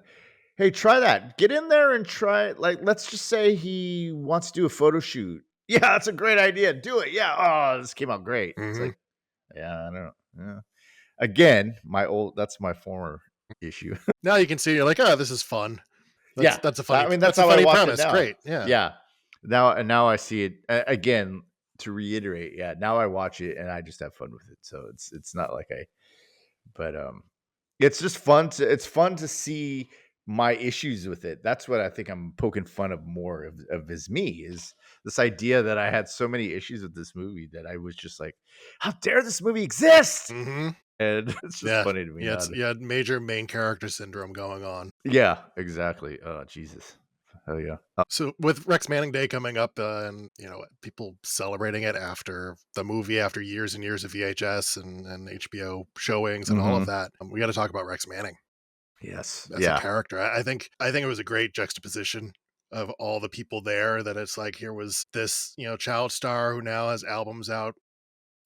hey, try that. Get in there and try. Like, let's just say he wants to do a photo shoot. Yeah, that's a great idea. Do it. Yeah. Oh, this came out great. It's Mhm. like, yeah, I don't know. Yeah. Again, that's my former issue. Now you can see you're like, "Oh, this is fun." Yeah. I mean, that's That's a how I funny watch it premise. now. Great. Yeah. Yeah. Now I see it again to reiterate. Yeah. Now I watch it and I just have fun with it. So it's not like but it's just fun to see my issues with it. That's what I think I'm poking fun of more of is me is this idea that I had so many issues with this movie that I was just like, how dare this movie exist? Mhm. And it's just Yeah. funny to me Yeah, now. you had major main character syndrome going on. Yeah, exactly. Oh, Jesus. Hell yeah. So with Rex Manning Day coming up, and people celebrating it after the movie, after years and years of VHS and HBO showings and all of Mhm. that, we got to talk about Rex Manning Yes. as a Yeah. character. I think it was a great juxtaposition of all the people there. That it's like here was this child star who now has albums out.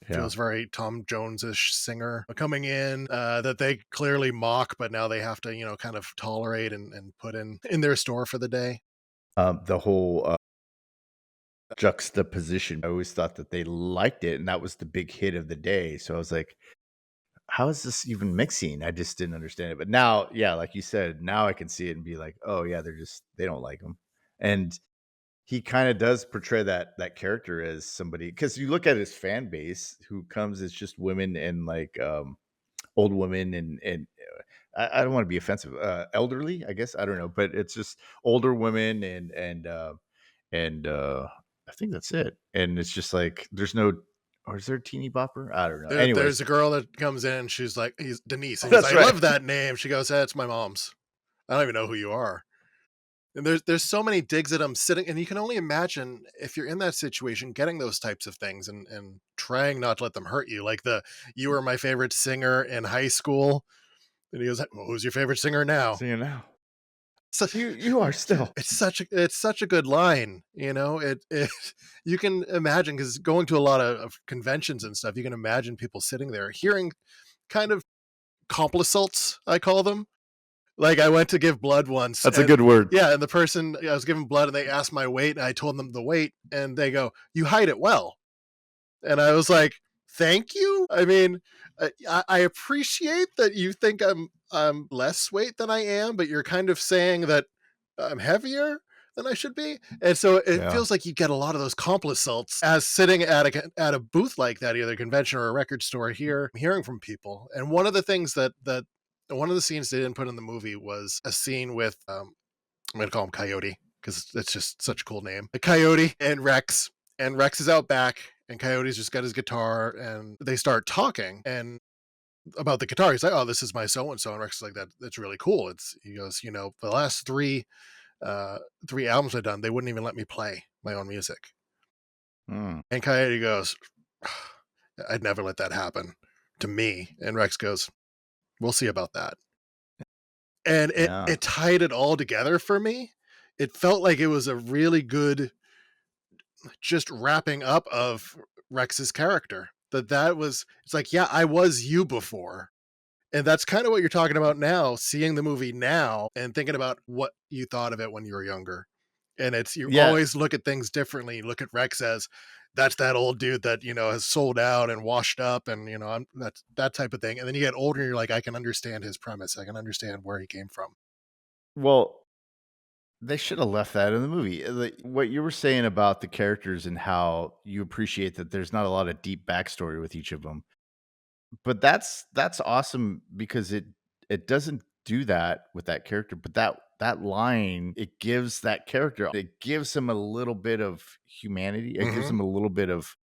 Yeah. Feels very Tom Jones-ish singer coming in that they clearly mock, but now they have to kind of tolerate and put in their store for the day. The whole, juxtaposition, I always thought that they liked it, and that was the big hit of the day, so I was like, "How is this even mixing?" I just didn't understand it, but now, yeah, like you said, now I can see it and be like, "Oh, yeah, they don't like him." And he kinda does portray that character as somebody, because you look at his fan base who comes as just women and, like, old women and I don't wanna be offensive, elderly, I guess, I don't know, but it's just older women and I think that's it, and it's just like, there's no, or is there a teeny bopper? I don't know. There's Anyways, a girl that comes in, she's like, he's Denise, and he's that's like, "I right. love that name." She goes, "That's my mom's. I don't even know who you are." And there's so many digs at him sitting, and you can only imagine if you're in that situation, getting those types of things and trying not to let them hurt you. Like "You were my favorite singer in high school," and he goes, "Well, who's your favorite singer now?" So, you know, So you are still. it's such a good line, it you can imagine, because going to a lot of conventions and stuff, you can imagine people sitting there hearing kind of complissults, I call them. Like, I went to give blood once, That's a and good word. yeah, and the person, I was giving blood, and they asked my weight, and I told them the weight, and they go, "You hide it well." And I was like, "Thank you." I mean, I appreciate that you think I'm less weight than I am, but you're kind of saying that I'm heavier than I should be. And so it Yeah. feels like you get a lot of those complissults as sitting at a booth like that, either a convention or a record store here, hearing from people. And one of the things that one of the scenes they didn't put in the movie was a scene with I'm gonna call him Coyote because it's just such a cool name. A Coyote and Rex is out back, and Coyote's just got his guitar, and they start talking and about the guitar. He's like, "Oh, this is my so and so," and Rex is like, That's really cool." He goes, "The last uh, three albums I've done, they wouldn't even let me play my own music." Mm, And Coyote goes, "I'd never let that happen to me." And Rex goes, "We'll see about that." And it yeah. it tied it all together for me. It felt like it was a really good just wrapping up of Rex's character. That was it's like, yeah, I was you before. And that's kind of what you're talking about now, seeing the movie now and thinking about what you thought of it when you were younger. And it's you Yeah. always look at things differently. You look at Rex as that's that old dude that, has sold out and washed up and I'm that's that type of thing. And then you get older and you're like, I can understand his premise. I can understand where he came from. Well, they should have left that in the movie. Like, what you were saying about the characters and how you appreciate that there's not a lot of deep backstory with each of them. But that's awesome because it doesn't do that with that character, but that line, it gives that character, it gives him a little bit of humanity. It gives Hmm. him a little bit of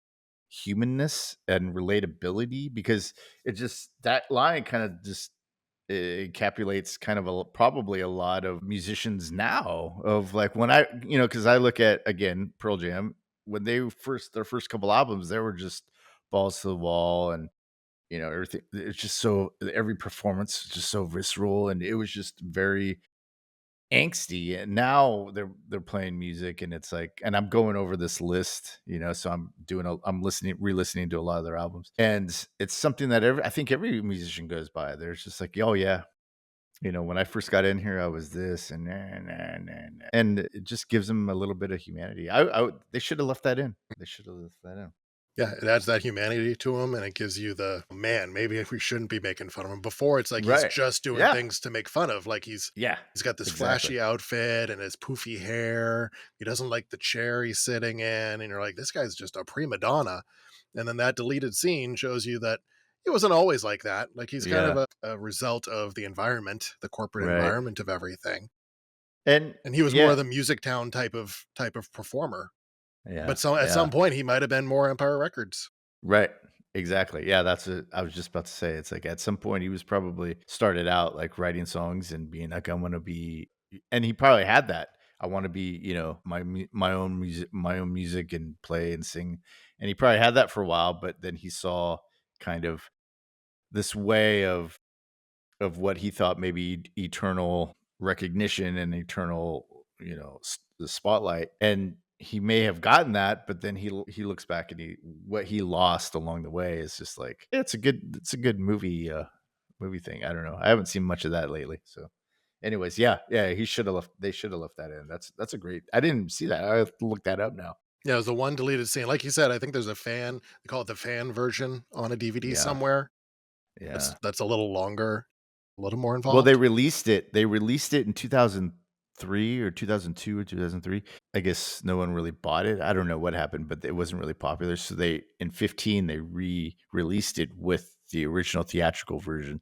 humanness and relatability, because it just, that line kind of just, it encapsulates kind of probably a lot of musicians now, of like, when because I look at, again, Pearl Jam, when their first couple albums, they were just balls to the wall, and everything, it's just so, every performance is just so visceral, and it was just very angsty. And now they're playing music, and it's like, and I'm going over this list, so I'm listening, re-listening to a lot of their albums, and it's something that I think every musician goes by. There's just like, oh yeah, when I first got in here, I was this, and nah, nah, nah, nah. And it just gives them a little bit of humanity. They should have left that in. They should have left that in. Yeah, it adds that humanity to him, and it gives you the man. Maybe if we shouldn't be making fun of him. Before, it's like he's Right. just doing Yeah. things to make fun of. Like Yeah. he's got this Exactly. flashy outfit and his poofy hair. He doesn't like the chair he's sitting in, and you're like, this guy's just a prima donna. And then that deleted scene shows you that he wasn't always like that. Like he's kind of Yeah. a result of the environment, the corporate Right. environment of everything. And And he was more of yeah. the music town type of performer. Yeah. But at Yeah. some point, he might have been more Empire Records. Right. Exactly. Yeah, that's what I was just about to say. It's like, at some point he was probably started out like writing songs and being like, I'm gonna be, and he probably had that. I want to be, my own music and play and sing. And he probably had that for a while, but then he saw kind of this way of what he thought maybe eternal recognition and eternal, the spotlight. And he may have gotten that, but then he looks back and what he lost along the way is just like it's a good movie thing. I don't know. I haven't seen much of that lately. So anyways, yeah, they should have left that in. That's a great. I didn't see that. I have to look that up now. Yeah, it was the one deleted scene. Like you said, I think there's a fan, they call it the fan version on a DVD Yeah. somewhere. Yeah. That's a little longer, a little more Well, involved. they released it in 2003 or 2002 or 2003. I guess no one really bought it. I don't know what happened, but it wasn't really popular. So they in 15 they re-released it with the original theatrical version.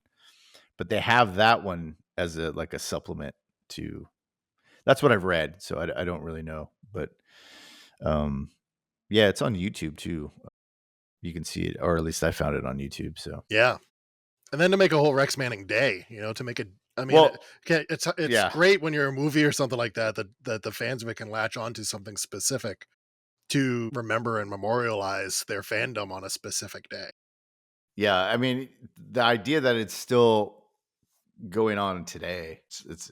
But they have that one as a supplement to. That's what I've read, so I don't really know, but um yeah, it's on YouTube too. You can see it, or at least I found it on YouTube. So Yeah. And then to make a whole Rex Manning day, to make it I mean, well, it's yeah, great when you're a movie or something like that, that the fans of it can latch onto something specific to remember and memorialize their fandom on a specific day. yeah. I mean, the idea that it's still going on today, it's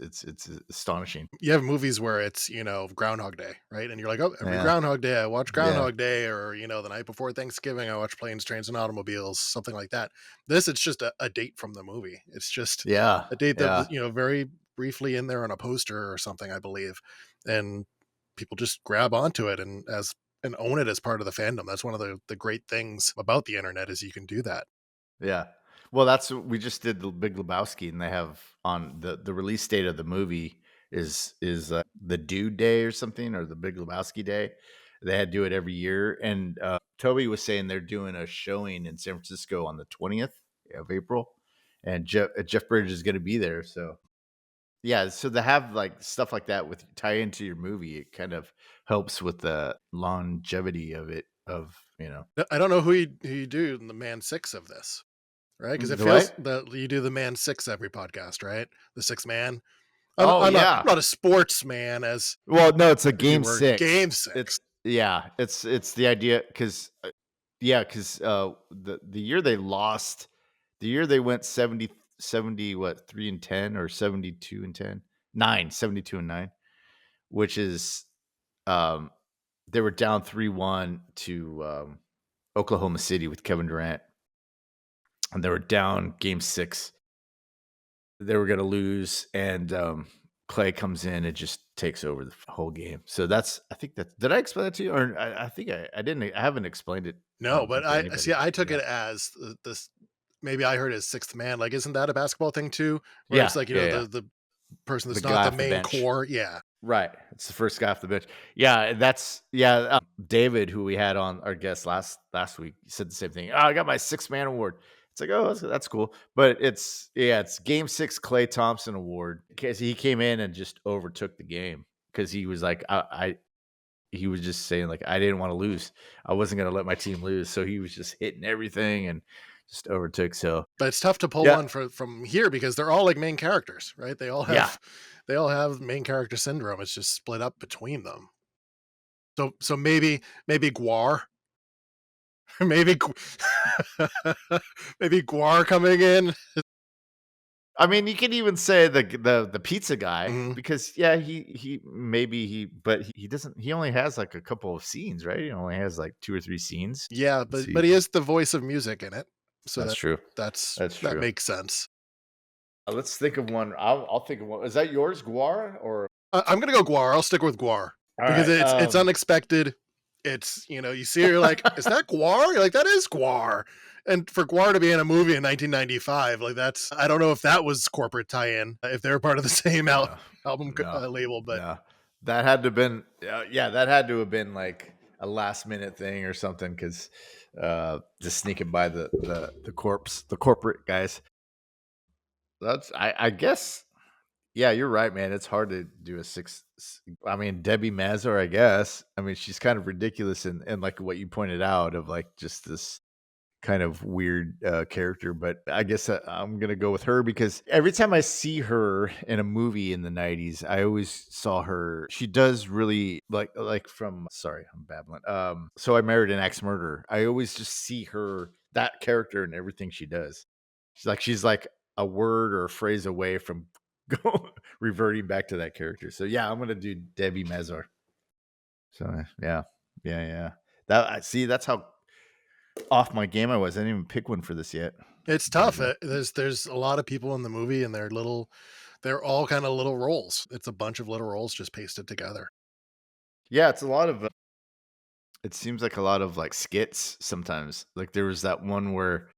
astonishing. You have movies where it's, Groundhog Day, right? And you're like, "Oh, every Yeah, Groundhog Day, I watch yeah, Groundhog Day," or, the night before Thanksgiving, I watch Planes, Trains, and Automobiles, something like that. This, it's just a date from the movie. It's just yeah, a date that yeah, was, very briefly in there on a poster or something, I believe. And people just grab onto it and own it as part of the fandom. That's one of the great things about the internet is you can do that. yeah. Well, we just did the Big Lebowski, and they have on the release date of the movie is the Due Day or something, or the Big Lebowski Day. They had to do it every year, and Toby was saying they're doing a showing in San Francisco on the 20th of April, and Jeff Bridges is going to be there. So yeah, so to have like stuff like that with tie into your movie, it kind of helps with the longevity of it. I don't know who you do in the man six of this, right? Because it The feels what? that you do the man six every podcast, right? The six man. I'm Oh I'm not yeah. I'm not a sports man as Well, no, it's a if you game were. 6. Game 6. It's yeah, it's the idea because yeah, because the year they lost, the year they went 70 what 3-10 or 72-10, 9 72-9, which is um they were down 3-1 to Oklahoma City with Kevin Durant, and they were down game 6. They were gonna lose, and Clay comes in and just takes over the whole game. So that's I think that did I explain that to you? Or I think I didn't. I haven't explained it, I No, don't but think, to I see, anybody. I took Yeah. it as this maybe I heard as sixth man, like, isn't that a basketball thing too? Where Yeah, it's like, yeah, yeah. the person The that's not guy the off the main bench. core. Yeah. Right. It's the first guy off the bench. Yeah, David, who we had on our guest last week, said the same thing. Oh, I got my 6 man award. It's like, oh, that's cool. But it's game 6 Clay Thompson award because he came in and just overtook the game because he was like, he was just saying like, I didn't want to lose. I wasn't going to let my team lose. So he was just hitting everything and just overtook. So But it's tough to pull yeah, one from here because they're all like main characters, right? They all yeah. have they all have main character syndrome. It's just split up between them. So maybe Guar, maybe maybe Guar coming in. I mean, you can even say the pizza guy Mhm. because yeah, he maybe but he doesn't. He only has like a couple of scenes, right? He only has like 2 or 3 scenes. Yeah, Let's but see. he is the voice of music in it, so That's true. That's that true. makes sense. Let's think of one. I'll think of one. Is that yours, Guar? Or I'm gonna go Guar. I'll stick with Guar all because right. it's unexpected. It's you see, you're like, is that Guar? You're like, that is Guar. And for Guar to be in a movie in 1995, like that's I don't know if that was corporate tie-in, if they were part of the same No, album no, label, but no. That had to have been yeah. That had to have been like a last minute thing or something because just sneaking by the corporate guys. That's I guess. Yeah, you're right, man. It's hard to do a I mean, Debbie Mazur, I guess. I mean, she's kind of ridiculous and like what you pointed out of like just this. kind of weird character, but I guess I'm gonna go with her because every time I see her in a movie in the '90s, I always saw her. She does really like from. Sorry, I'm babbling. So I married an ex murderer. I always just see her that character in everything she does. She's like a word or a phrase away from reverting back to that character. So yeah, I'm gonna do Debbie Mezar. So yeah, yeah. That I see. That's how off my game I was. I didn't even pick one for this yet. It's There tough. we go. There's a lot of people in the movie, and they're all kind of little roles. It's a bunch of little roles just pasted together. Yeah, it's a lot of. It seems like a lot of like skits sometimes. Like there was that one where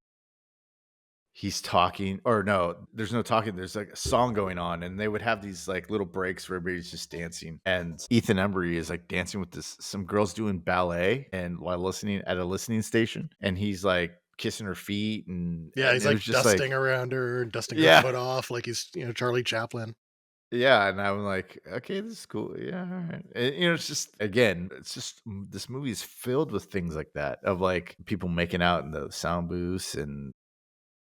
he's talking, or no, there's no talking. There's like a song going on, and they would have these like little breaks where everybody's just dancing. And Ethan Embry is like dancing with this some girls doing ballet, and while listening at a listening station, and he's like kissing her feet, and Yeah, and he's it like was just dusting like, around her and dusting her yeah, foot off like he's, Charlie Chaplin. yeah, and I'm like, okay, this is cool. Yeah, all right. It's just again, it's just this movie is filled with things like that of like people making out in the sound booths and.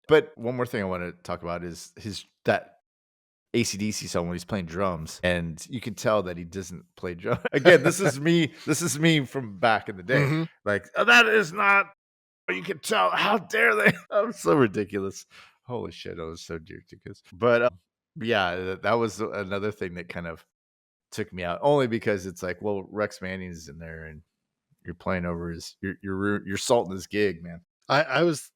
But one more thing I want to talk about is his that AC/DC song when he's playing drums, and you can tell that he doesn't play drum. Again, this is me. This is me from back in the day. Hmm. Like, "Oh, that is not. You can tell. How dare they? I'm so ridiculous. Holy shit, I was so ridiculous. But yeah, that was another thing that kind of took me out, only because it's like, well, Rex Manning's in there, and you're playing over his, you're salting his gig, man. I, I was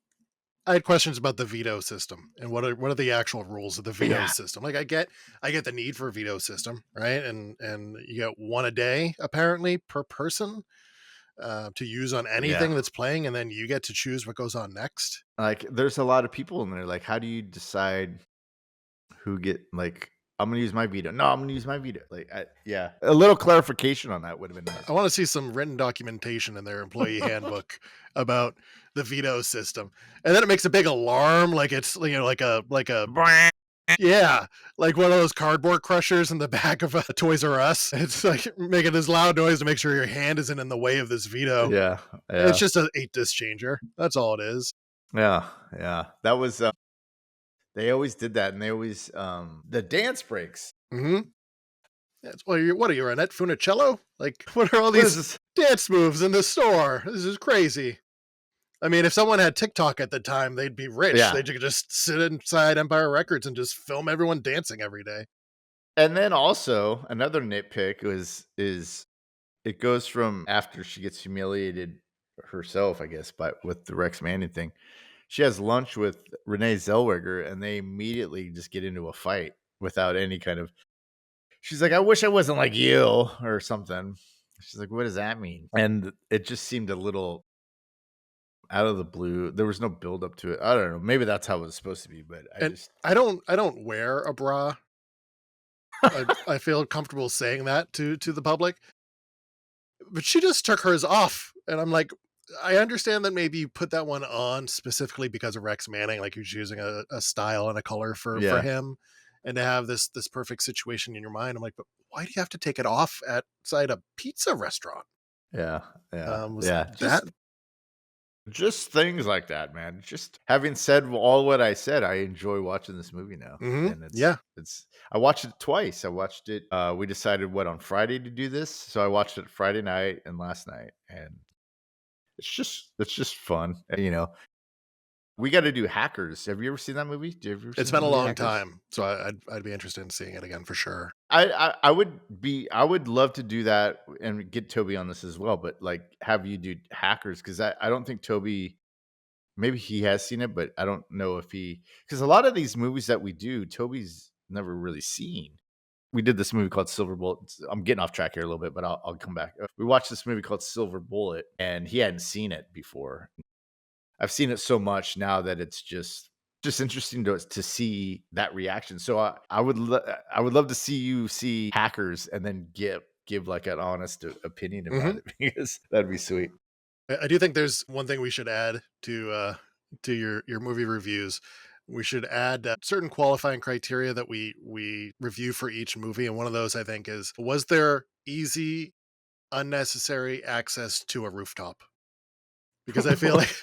I had questions about the veto system and what are the actual rules of the veto Yeah, system. Like I get the need for a veto system, right? And you get one a day apparently per person to use on yeah. anything that's playing, and then you get to choose what goes on next. Like, there's a lot of people in there. Like, how do you decide who get like? I'm gonna use my veto. No, I'm gonna use my veto. Yeah, a little clarification on that would have been I nice. want to see some written documentation in their employee handbook about the veto system. And then it makes a big alarm, like it's like a yeah, like one of those cardboard crushers in the back of a Toys R Us. It's like making this loud noise to make sure your hand isn't in the way of this veto. Yeah, It's yeah, just a 8 disc changer. That's all it is. yeah, yeah. That was. They always did that, and they always the dance breaks. Mm-hmm. That's what are you, Annette Funicello? Like, what are all What is these this? dance moves in the store? This is crazy. I mean, if someone had TikTok at the time, they'd be rich. Yeah, They could just sit inside Empire Records and just film everyone dancing every day. and then also another nitpick is it goes from after she gets humiliated herself, I guess, but with the Rex Manning thing. She has lunch with Renee Zellweger, and they immediately just get into a fight without any kind of. She's like, "I wish I wasn't like you," or something. She's like, "What does that mean?" And it just seemed a little out of the blue. There was no build up to it. I don't know. Maybe that's how it was supposed to be, but I And just. I don't wear a bra. I feel comfortable saying that to the public. But she just took hers off, and I'm like, I understand that maybe you put that one on specifically because of Rex Manning, like you're choosing a style and a color for Yeah, him, and to have this perfect situation in your mind. I'm like, but why do you have to take it off at outside a pizza restaurant? yeah, yeah, Was yeah. that Just things like that, man. Just having said all what I said, I enjoy watching this movie now. Mhm. And Yeah. it's I watched it twice. I watched it we decided what on Friday to do this. So I watched it Friday night and last night, and it's just fun. We got to do Hackers. Have you ever seen that movie? Did you ever It's seen the been a movie long Hackers? time, so I'd be interested in seeing it again for sure. I would love to do that and get Toby on this as well, but like have you do Hackers because I don't think Toby. Maybe he has seen it, but I don't know if he because a lot of these movies that we do, Toby's never really seen. We did this movie called Silver Bullet. I'm getting off track here a little bit, but I'll come back. We watched this movie called Silver Bullet, and he hadn't seen it before. I've seen it so much now that it's just interesting to see that reaction. So I would love to see you see Hackers and then give like an honest opinion about Mhm. it because that'd be sweet. I do think there's one thing we should add to your movie reviews. We should add certain qualifying criteria that we review for each movie, and one of those I think is, was there easy unnecessary access to a rooftop? because I feel like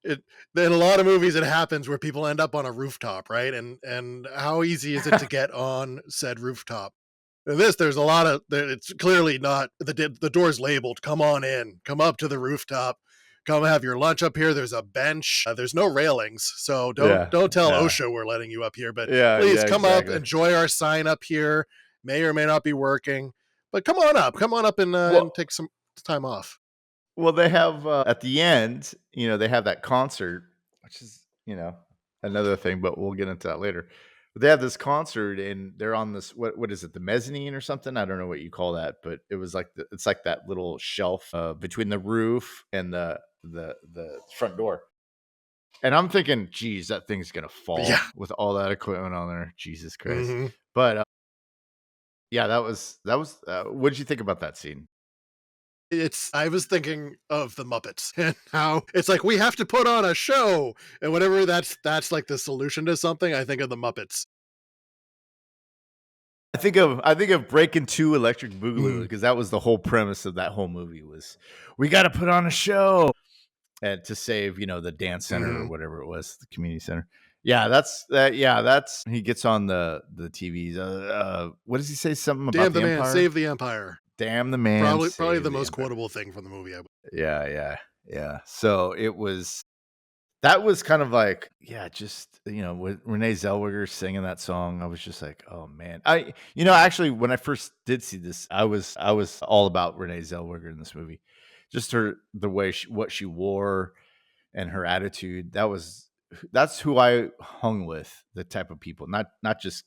it in a lot of movies it happens where people end up on a rooftop, right? And how easy is it to get on said rooftop? In this, there's a lot of it's clearly not the door's labeled. Come on in, come up to the rooftop, come have your lunch up here. There's a bench. There's no railings, so Yeah, don't tell yeah, OSHA we're letting you up here. But yeah, please yeah, come up, exactly. enjoy our sign up here. May or may not be working, but come on up and Well, take some time off. they have, at the end, they have that concert, which is, another thing, but we'll get into that later. But they have this concert and they're on this, what is it, the mezzanine or something? I don't know what you call that, but it was like it's like that little shelf between the roof and the front door. And I'm thinking, geez, that thing's gonna Yeah. fall with all that equipment on there. Jesus Christ. Hmm. But yeah, that was what did you think about that scene? It's I was thinking of the Muppets and how it's like we have to put on a show, and whatever that's like the solution to something. I think of the Muppets. I think of Breaking 2 Electric Boogaloo Mm, because that was the whole premise of that whole movie was we gotta put on a show and to save, the dance center or mhm. whatever it was, the community center. Yeah, that's he gets on the TVs. What does he say? Something about Damn the the man, Empire? save the empire. Damn the man, Probably the save the most Empire. quotable thing from the movie. Yeah, yeah, yeah. So that was kind of like, yeah, just with Renee Zellweger singing that song, I was just like, oh man. Actually, when I first did see this, I was all about Renee Zellweger in this movie. Just the way what she wore and her attitude. That's who I hung with. The type of people, not just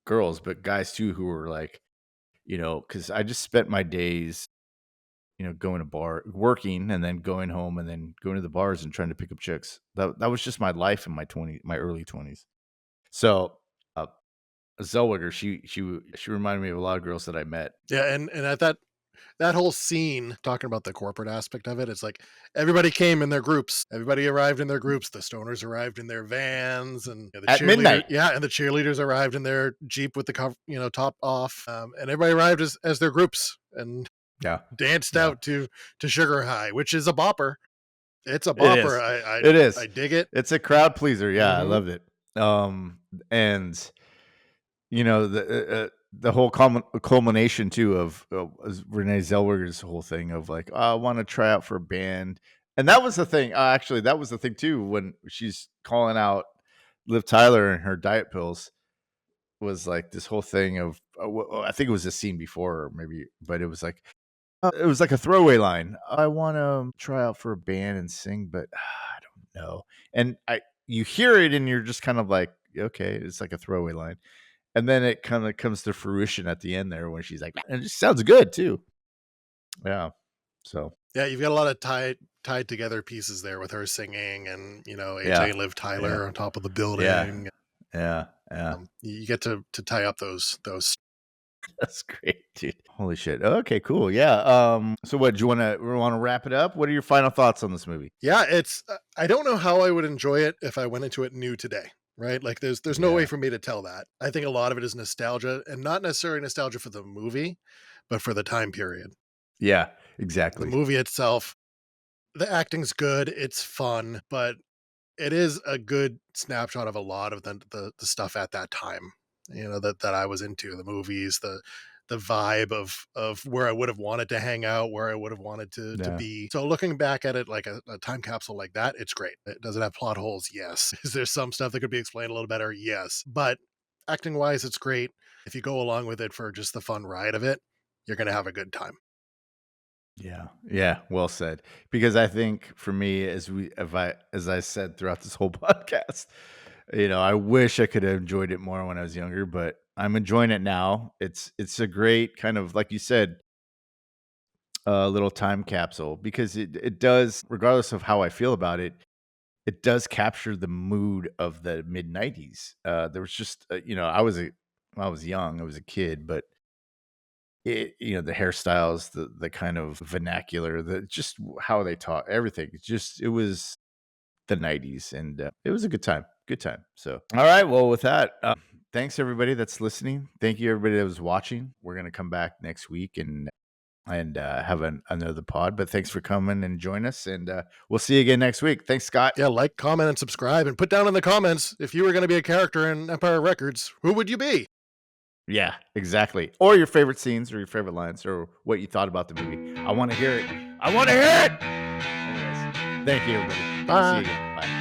girls, but guys too, who were like, because I just spent my days going to bar, working, and then going home, and then going to the bars and trying to pick up chicks. That was just my life in my early 20s. So, uh, Zellweger, she reminded me of a lot of girls that I met. Yeah, and at that whole scene talking about the corporate aspect of it, it's like everybody came in their groups. Everybody arrived in their groups. The stoners arrived in their vans, and the At cheerleaders, midnight. yeah, and the cheerleaders arrived in their jeep with the cover, top off, and everybody arrived as their groups and Yeah, danced yeah, out to Sugar High, which is a bopper. It's a it bopper. is. I It I is. dig it. It's a crowd pleaser. Yeah, I Hmm. loved it. And the whole culmination too of Renee Zellweger's whole thing of like, "Oh, I want to try out for a band," and that was the thing. Actually, that was the thing too when she's calling out Liv Tyler and her diet pills. Was like this whole thing of I think it was a scene before, or maybe, but it was like a throwaway line. I want to try out for a band and sing, but I don't know. And you hear it, and you're just kind of like, okay, it's like a throwaway line. And then it kind of comes to fruition at the end there when she's like, and it just sounds good too. Yeah. So Yeah, you've got a lot of tied together pieces there with her singing and AJ yeah, and Liv yeah, Tyler on top of the yeah, building. yeah, yeah. You get to tie up those. That's great, dude. Holy shit. Okay, cool. Yeah. So what do you want to wrap it up? What are your final thoughts on this movie? Yeah, it's I don't know how I would enjoy it if I went into it new today, right? Like there's no way Yeah. for me to tell that. I think a lot of it is nostalgia and not necessarily nostalgia for the movie, but for the time period. Yeah, The exactly. movie itself, the acting's good, it's fun, but it is a good snapshot of a lot of the stuff at that time, that I was into, the movies, the vibe of where I would have wanted to hang out, where I would have wanted to Yeah. be. So looking back at it like a time capsule like that, it's great. Does it have plot holes? Yes. Is there some stuff that could be explained a little better? Yes. But acting wise, it's great. If you go along with it for just the fun ride of it, you're gonna have a good time. Yeah. Yeah. Well said. Because I think for me, as I said throughout this whole podcast, I wish I could have enjoyed it more when I was younger, but I'm enjoying it now. It's a great kind of, like you said, little time capsule because it does, regardless of how I feel about it, it does capture the mood of the mid '90s. There was just, I was young, I was a kid, but the hairstyles, the kind of vernacular, the just how they talk, everything. It was the '90s, and it was a good time. Good time. So, all right. Well, with that, thanks everybody that's listening. Thank you everybody that was watching. We're gonna come back next week and and have another pod. But thanks for coming and join us, and we'll see you again next week. Thanks, Scott. Yeah, like, comment, and subscribe, and put down in the comments if you were going to be a character in Empire Records, who would you be? Yeah, exactly. Or your favorite scenes, or your favorite lines, or what you thought about the movie. I want to hear it. I want to hear it. Anyways, thank you, everybody. We'll see you Bye. again. Bye.